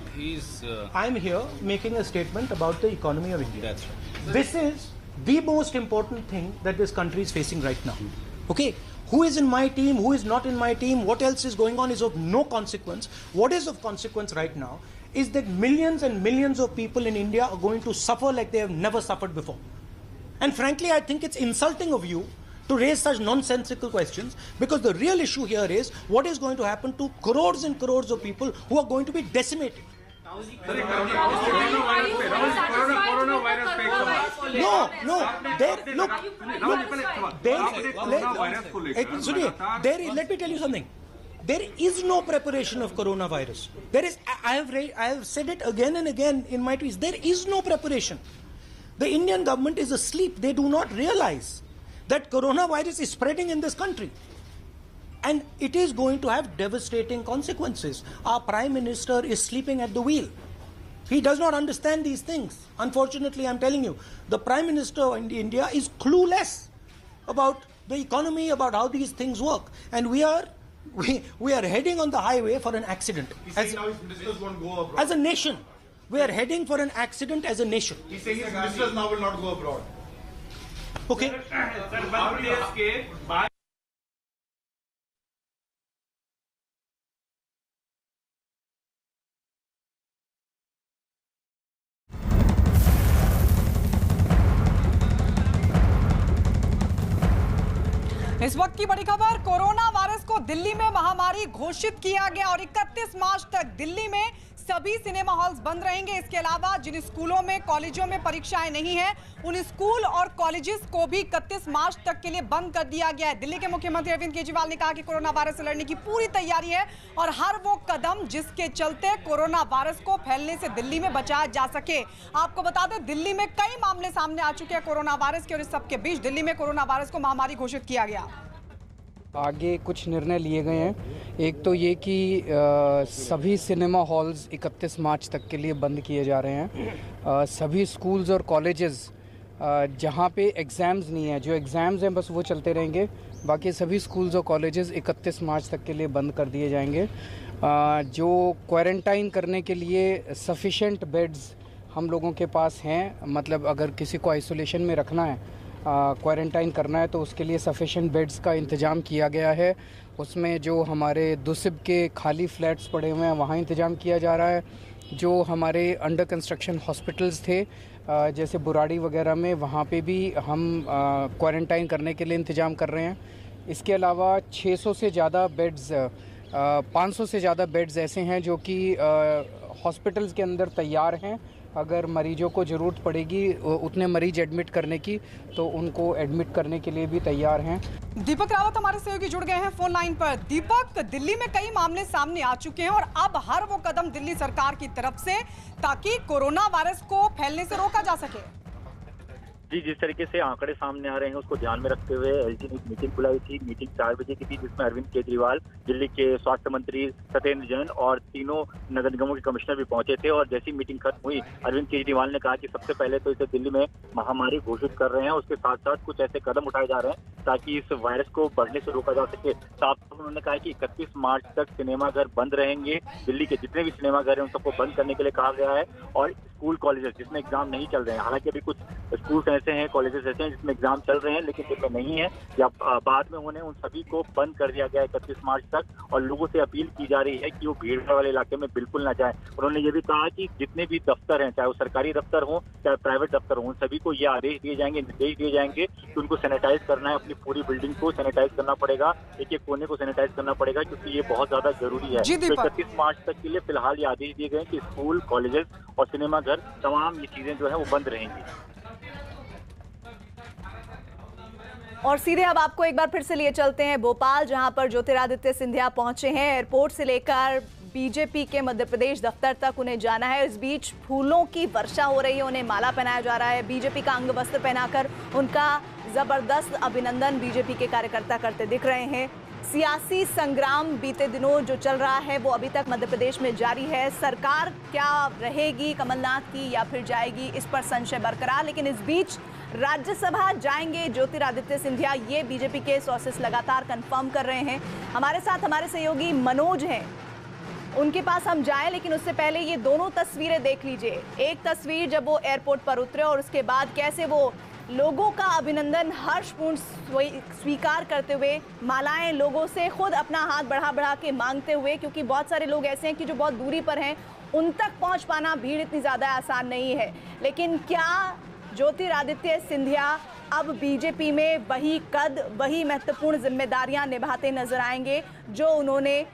I am here making a statement about the economy of India. This is the most important thing that this country is facing right now. Okay? Who is in my team, who is not in my team, what else is going on is of no consequence. What is of consequence right now is that millions and millions of people in India are going to suffer like they have never suffered before. And frankly, I think it's insulting of you to raise such nonsensical questions, because the real issue here is what is going to happen to crores and crores of people who are going to be decimated. Let me tell you something. There is no preparation of coronavirus. I have said it again and again in my tweets. There is no preparation. The Indian government is asleep. They do not realize that coronavirus is spreading in this country. And it is going to have devastating consequences. Our Prime Minister is sleeping at the wheel. He does not understand these things. Unfortunately, I'm telling you, the Prime Minister of India is clueless about the economy, about how these things work. And we are heading on the highway for an accident. As a nation, we are heading for an accident as a nation. He says his ministers now will not go abroad. Okay. इस वक्त की बड़ी खबर, corona virus को दिल्ली में महामारी घोषित किया गया और 31 मार्च तक दिल्ली में सभी सिनेमा हॉल्स बंद रहेंगे। इसके अलावा जिन स्कूलों में, कॉलेजों में परीक्षाएं नहीं है, उन स्कूल और कॉलेजेस को भी 31 मार्च तक के लिए बंद कर दिया गया है। दिल्ली के मुख्यमंत्री अरविंद केजरीवाल ने कहा कि कोरोना वायरस से लड़ने की पूरी तैयारी है और हर वो कदम जिसके चलते कोरोना वायरस को फैलने से दिल्ली में बचाया जा सके। आपको बता दें, दिल्ली में कई मामले सामने आ चुके हैं कोरोना वायरस के और इस सबके बीच दिल्ली में कोरोना वायरस को महामारी घोषित किया गया। आगे कुछ निर्णय लिए गए हैं। एक तो ये कि सभी सिनेमा हॉल्स 31 मार्च तक के लिए बंद किए जा रहे हैं। सभी स्कूल्स और कॉलेजेस जहाँ पे एग्ज़ाम्स नहीं है, जो एग्ज़ाम्स हैं बस वो चलते रहेंगे। बाकी सभी स्कूल्स और कॉलेजेस 31 मार्च तक के लिए बंद कर दिए जाएंगे। जो क्वारंटाइन करने के लिए सफिशेंट बेड्स हम लोगों के पास हैं, मतलब अगर किसी को आइसोलेशन में रखना है, क्वारंटाइन करना है, तो उसके लिए सफिशेंट बेड्स का इंतज़ाम किया गया है। उसमें जो हमारे दुसिब के खाली फ्लैट्स पड़े हुए हैं वहाँ इंतज़ाम किया जा रहा है। जो हमारे अंडर कंस्ट्रक्शन हॉस्पिटल्स थे जैसे बुराड़ी वगैरह में, वहाँ पे भी हम क्वारंटाइन करने के लिए इंतज़ाम कर रहे हैं। इसके अलावा 600 से ज़्यादा बेड्स 500 से ज़्यादा बेड्स ऐसे हैं जो कि हॉस्पिटल्स के अंदर तैयार हैं। अगर मरीजों को ज़रूरत पड़ेगी उतने मरीज एडमिट करने की, तो उनको एडमिट करने के लिए भी तैयार हैं। दीपक रावत हमारे सहयोगी जुड़ गए हैं फोन लाइन पर। दीपक, दिल्ली में कई मामले सामने आ चुके हैं और अब हर वो कदम दिल्ली सरकार की तरफ से ताकि कोरोना वायरस को फैलने से रोका जा सके। जी, जिस तरीके से आंकड़े सामने आ रहे हैं उसको ध्यान में रखते हुए एलजी ने एक मीटिंग बुलाई थी। मीटिंग 4 बजे की थी, जिसमें अरविंद केजरीवाल, दिल्ली के स्वास्थ्य मंत्री सत्येंद्र जैन और तीनों नगर निगमों के कमिश्नर भी पहुंचे थे। और जैसी मीटिंग खत्म हुई, अरविंद केजरीवाल ने कहा कि सबसे पहले तो इसे दिल्ली में महामारी घोषित कर रहे हैं, उसके साथ साथ कुछ ऐसे कदम उठाए जा रहे हैं ताकि इस वायरस को बढ़ने से रोका जा सके। साथ उन्होंने कहा कि 31 मार्च तक सिनेमाघर बंद रहेंगे। दिल्ली के जितने भी सिनेमाघर हैं उन सबको बंद करने के लिए कहा गया है। और स्कूल कॉलेजेस जिसमें एग्जाम नहीं चल रहे हैं, हालांकि अभी कुछ स्कूल्स ऐसे हैं, कॉलेजेस ऐसे हैं जिसमें एग्जाम चल रहे हैं लेकिन जिनमें नहीं है या बाद में होने, उन सभी को बंद कर दिया गया है 31 मार्च तक। और लोगों से अपील की जा रही है कि वो भीड़ वाले इलाके में बिल्कुल ना जाएं। उन्होंने ये भी कहा कि जितने भी दफ्तर हैं, चाहे वो सरकारी दफ्तर हो चाहे प्राइवेट दफ्तर हो, उन सभी को ये आदेश दिए जाएंगे, निर्देश दिए जाएंगे कि उनको सैनिटाइज करना है। अपनी पूरी बिल्डिंग को सैनिटाइज करना पड़ेगा, एक एक कोने को सैनिटाइज करना पड़ेगा, क्योंकि ये बहुत ज्यादा जरूरी है। तो 31 मार्च तक के लिए फिलहाल ये आदेश दिए गए कि स्कूल, कॉलेजेस और सिनेमाघर, तमाम ये चीजें जो है वो बंद रहेंगी। और सीधे अब आपको एक बार फिर से लिए चलते हैं भोपाल, जहां पर ज्योतिरादित्य सिंधिया पहुंचे हैं। एयरपोर्ट से लेकर बीजेपी के मध्य प्रदेश दफ्तर तक उन्हें जाना है। इस बीच फूलों की वर्षा हो रही है, उन्हें माला पहनाया जा रहा है। बीजेपी का अंग वस्त्र पहनाकर उनका जबरदस्त अभिनंदन बीजेपी के कार्यकर्ता करते दिख रहे हैं। सियासी संग्राम बीते दिनों जो चल रहा है वो अभी तक मध्य प्रदेश में जारी है। सरकार क्या रहेगी कमलनाथ की या फिर जाएगी, इस पर संशय बरकरार। लेकिन इस बीच राज्यसभा जाएंगे ज्योतिरादित्य सिंधिया, ये बीजेपी के सोर्सेस लगातार कंफर्म कर रहे हैं। हमारे साथ हमारे सहयोगी मनोज हैं, उनके पास हम जाएं, लेकिन उससे पहले ये दोनों तस्वीरें देख लीजिए। एक तस्वीर जब वो एयरपोर्ट पर उतरे और उसके बाद कैसे वो लोगों का अभिनंदन हर्षपूर्ण स्वीकार करते हुए, मालाएं लोगों से खुद अपना हाथ बढ़ा बढ़ा के मांगते हुए, क्योंकि बहुत सारे लोग ऐसे हैं कि जो बहुत दूरी पर हैं, उन तक पहुंच पाना, भीड़ इतनी ज़्यादा आसान नहीं है। लेकिन क्या ज्योतिरादित्य सिंधिया अब बीजेपी में वही कद, वही महत्वपूर्ण जिम्मेदारियां निभाते नजर आएंगे जो उन्होंने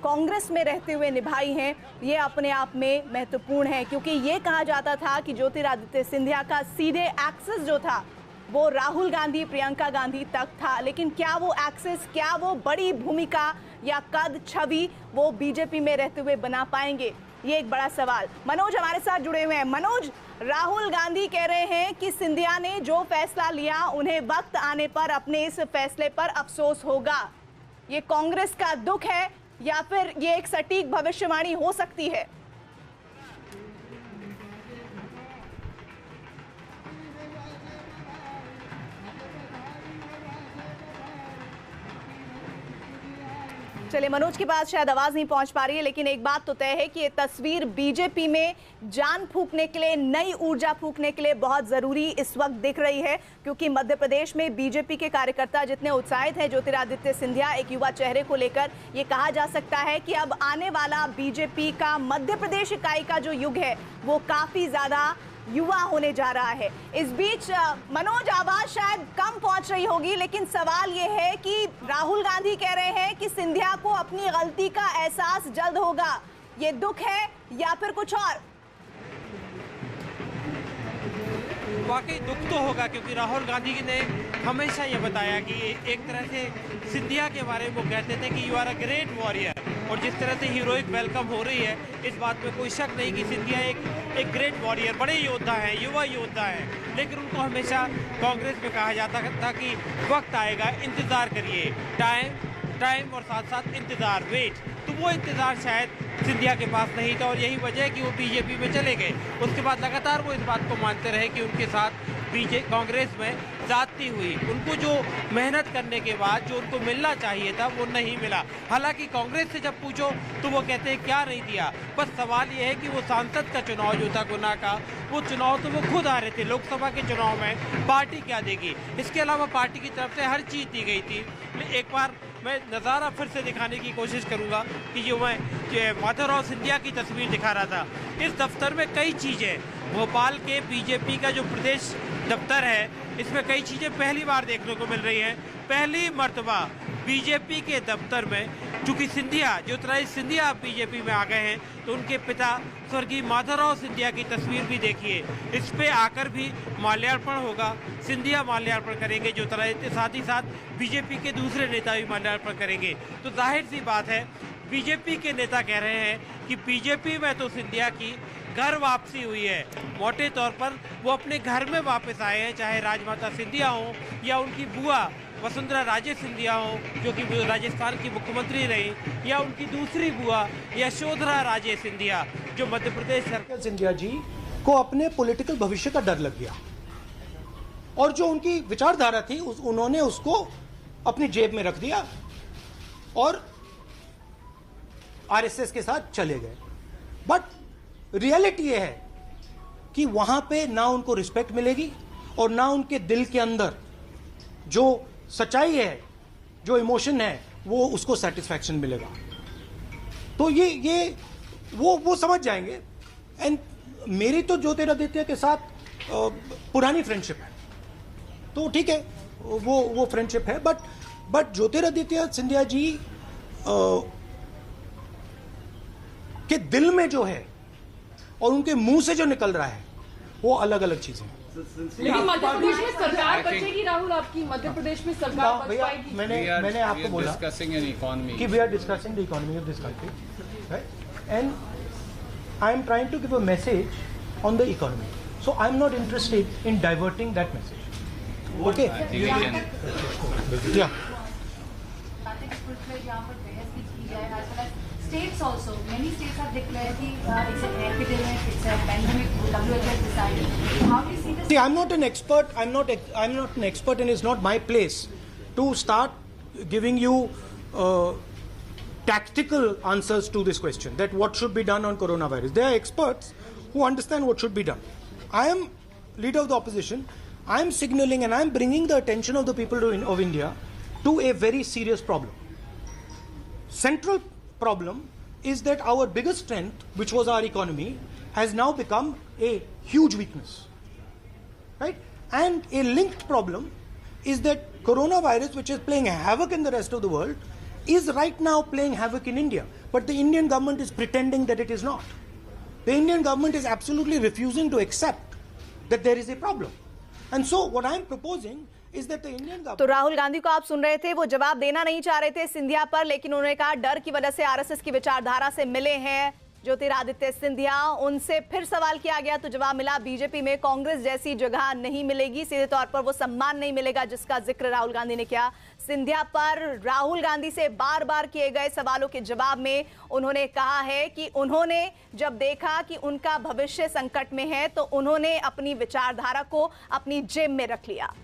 कांग्रेस में रहते हुए निभाई हैं? ये अपने आप में महत्वपूर्ण है, क्योंकि ये कहा जाता था कि ज्योतिरादित्य सिंधिया का सीधे एक्सेस जो था वो राहुल गांधी, प्रियंका गांधी तक था। लेकिन क्या वो एक्सेस, क्या वो बड़ी भूमिका या कद, छवि वो बीजेपी में रहते हुए बना पाएंगे? ये एक बड़ा सवाल। मनोज हमारे साथ जुड़े हुए हैं। मनोज, राहुल गांधी कह रहे हैं कि सिंधिया ने जो फैसला लिया उन्हें वक्त आने पर अपने इस फैसले पर अफसोस होगा। ये कांग्रेस का दुख है या फिर ये एक सटीक भविष्यवाणी हो सकती है? चलिए, मनोज के पास शायद आवाज नहीं पहुंच पा रही है, लेकिन एक बात तो तय है कि ये तस्वीर बीजेपी में जान फूंकने के लिए, नई ऊर्जा फूंकने के लिए बहुत जरूरी इस वक्त दिख रही है, क्योंकि मध्य प्रदेश में बीजेपी के कार्यकर्ता जितने उत्साहित हैं ज्योतिरादित्य सिंधिया एक युवा चेहरे को लेकर, ये कहा जा सकता है कि अब आने वाला बीजेपी का मध्य प्रदेश इकाई का जो युग है वो काफी ज्यादा युवा होने जा रहा है। इस बीच मनोज, आवाज शायद कम पहुंच रही होगी, लेकिन सवाल ये है कि राहुल गांधी कह रहे हैं कि सिंधिया को अपनी गलती का एहसास जल्द होगा। ये दुख है या फिर कुछ और? वाकई दुख तो होगा, क्योंकि राहुल गांधी ने हमेशा ये बताया कि एक तरह से सिंधिया के बारे में वो कहते थे कि you are a great warrior, और जिस तरह से हीरोइक वेलकम हो रही है, इस बात में कोई शक नहीं कि सिंधिया एक ग्रेट वॉरियर, बड़े योद्धा हैं, युवा योद्धा हैं। लेकिन उनको हमेशा कांग्रेस में कहा जाता था कि वक्त आएगा, इंतज़ार करिए, टाइम और साथ साथ इंतज़ार, वेट। तो वो इंतज़ार शायद सिंधिया के पास नहीं था और यही वजह है कि वो बीजेपी में चले गए। उसके बाद लगातार वो इस बात को मानते रहे कि उनके साथ कांग्रेस में जाती हुई। उनको जो मेहनत करने के बाद जो उनको मिलना चाहिए था वो नहीं मिला। हालांकि कांग्रेस से जब पूछो तो वो कहते हैं क्या नहीं दिया। बस सवाल ये है कि वो सांसद का चुनाव जो था गुना का, वो चुनाव तो वो खुद आ रहे थे। लोकसभा के चुनाव में पार्टी क्या देगी? इसके अलावा पार्टी की तरफ से हर चीज़ दी गई थी। एक बार मैं नज़ारा फिर से दिखाने की कोशिश करूंगा कि जो मैं माधवराव सिंधिया की तस्वीर दिखा रहा था। इस दफ्तर में कई चीज़ें, भोपाल के बीजेपी का जो प्रदेश दफ्तर है, इसमें कई चीज़ें पहली बार देखने को मिल रही हैं। पहली मर्तबा बीजेपी के दफ्तर में, चूँकि सिंधिया ज्योतिरादित्य सिंधिया बीजेपी में आ गए हैं, तो उनके पिता स्वर्गीय माधवराव सिंधिया की तस्वीर भी देखिए। इस पे आकर भी माल्यार्पण होगा। सिंधिया माल्यार्पण करेंगे ज्योतिरादित्य, साथ ही साथ बीजेपी के दूसरे नेता भी माल्यार्पण करेंगे। तो जाहिर सी बात है, बीजेपी के नेता कह रहे हैं कि बीजेपी में तो सिंधिया की घर वापसी हुई है। मोटे तौर पर वो अपने घर में वापस आए हैं, चाहे राजमाता सिंधिया हो या उनकी बुआ वसुंधरा राजे सिंधिया हो, जो कि राजस्थान की मुख्यमंत्री रही, या उनकी दूसरी बुआ यशोधरा राजे सिंधिया, जो मध्य प्रदेश सरकार। सिंधिया जी को अपने पॉलिटिकल भविष्य का डर लग गया और जो उनकी विचारधारा थी उन्होंने उसको अपनी जेब में रख दिया और आरएसएस के साथ चले गए। बट रियलिटी ये है कि वहां पे ना उनको रिस्पेक्ट मिलेगी और ना उनके दिल के अंदर जो सच्चाई है, जो इमोशन है, वो उसको सेटिस्फैक्शन मिलेगा। तो ये वो समझ जाएंगे। एंड मेरी तो ज्योतिरादित्य के साथ पुरानी फ्रेंडशिप है, तो ठीक है, वो फ्रेंडशिप है। बट ज्योतिरादित्य सिंधिया जी के दिल में जो है और उनके मुंह से जो निकल रहा है, वो अलग अलग चीजें हैं। लेकिन मध्य प्रदेश में सरकार बचेगी राहुल आपकी? मध्य प्रदेश में सरकार बच पाएगी? मैंने आपको बोला कि we are discussing the economy of this country, and I am trying to give a message on the economy, so I am not interested in diverting that message. Okay, States also, many states have declared it's an epidemic, it's a pandemic. WHO has decided. How do you see this? See, I'm not an expert. I'm not an expert, and it's not my place to start giving you tactical answers to this question. That what should be done on coronavirus. There are experts who understand what should be done. I am leader of the opposition. I am signaling and I am bringing the attention of the people of India to a very serious problem. Central problem is that our biggest strength, which was our economy, has now become a huge weakness, right? And a linked problem is that coronavirus, which is playing havoc in the rest of the world, is right now playing havoc in India. But the Indian government is pretending that it is not. The Indian government is absolutely refusing to accept that there is a problem. And so what I am proposing is that the Indian government... तो राहुल गांधी को आप सुन रहे थे, वो जवाब देना नहीं चाह रहे थे सिंधिया पर, लेकिन उन्होंने कहा डर की वजह से आरएसएस की विचारधारा से मिले हैं ज्योतिरादित्य सिंधिया। उनसे फिर सवाल किया गया तो जवाब मिला बीजेपी में कांग्रेस जैसी जगह नहीं मिलेगी, सीधे तौर पर वो सम्मान नहीं मिलेगा जिसका जिक्र राहुल गांधी ने किया। सिंधिया पर राहुल गांधी से बार बार किए गए सवालों के जवाब में उन्होंने कहा है कि उन्होंने जब देखा कि उनका भविष्य संकट में है तो उन्होंने अपनी विचारधारा को अपनी जेब में रख लिया।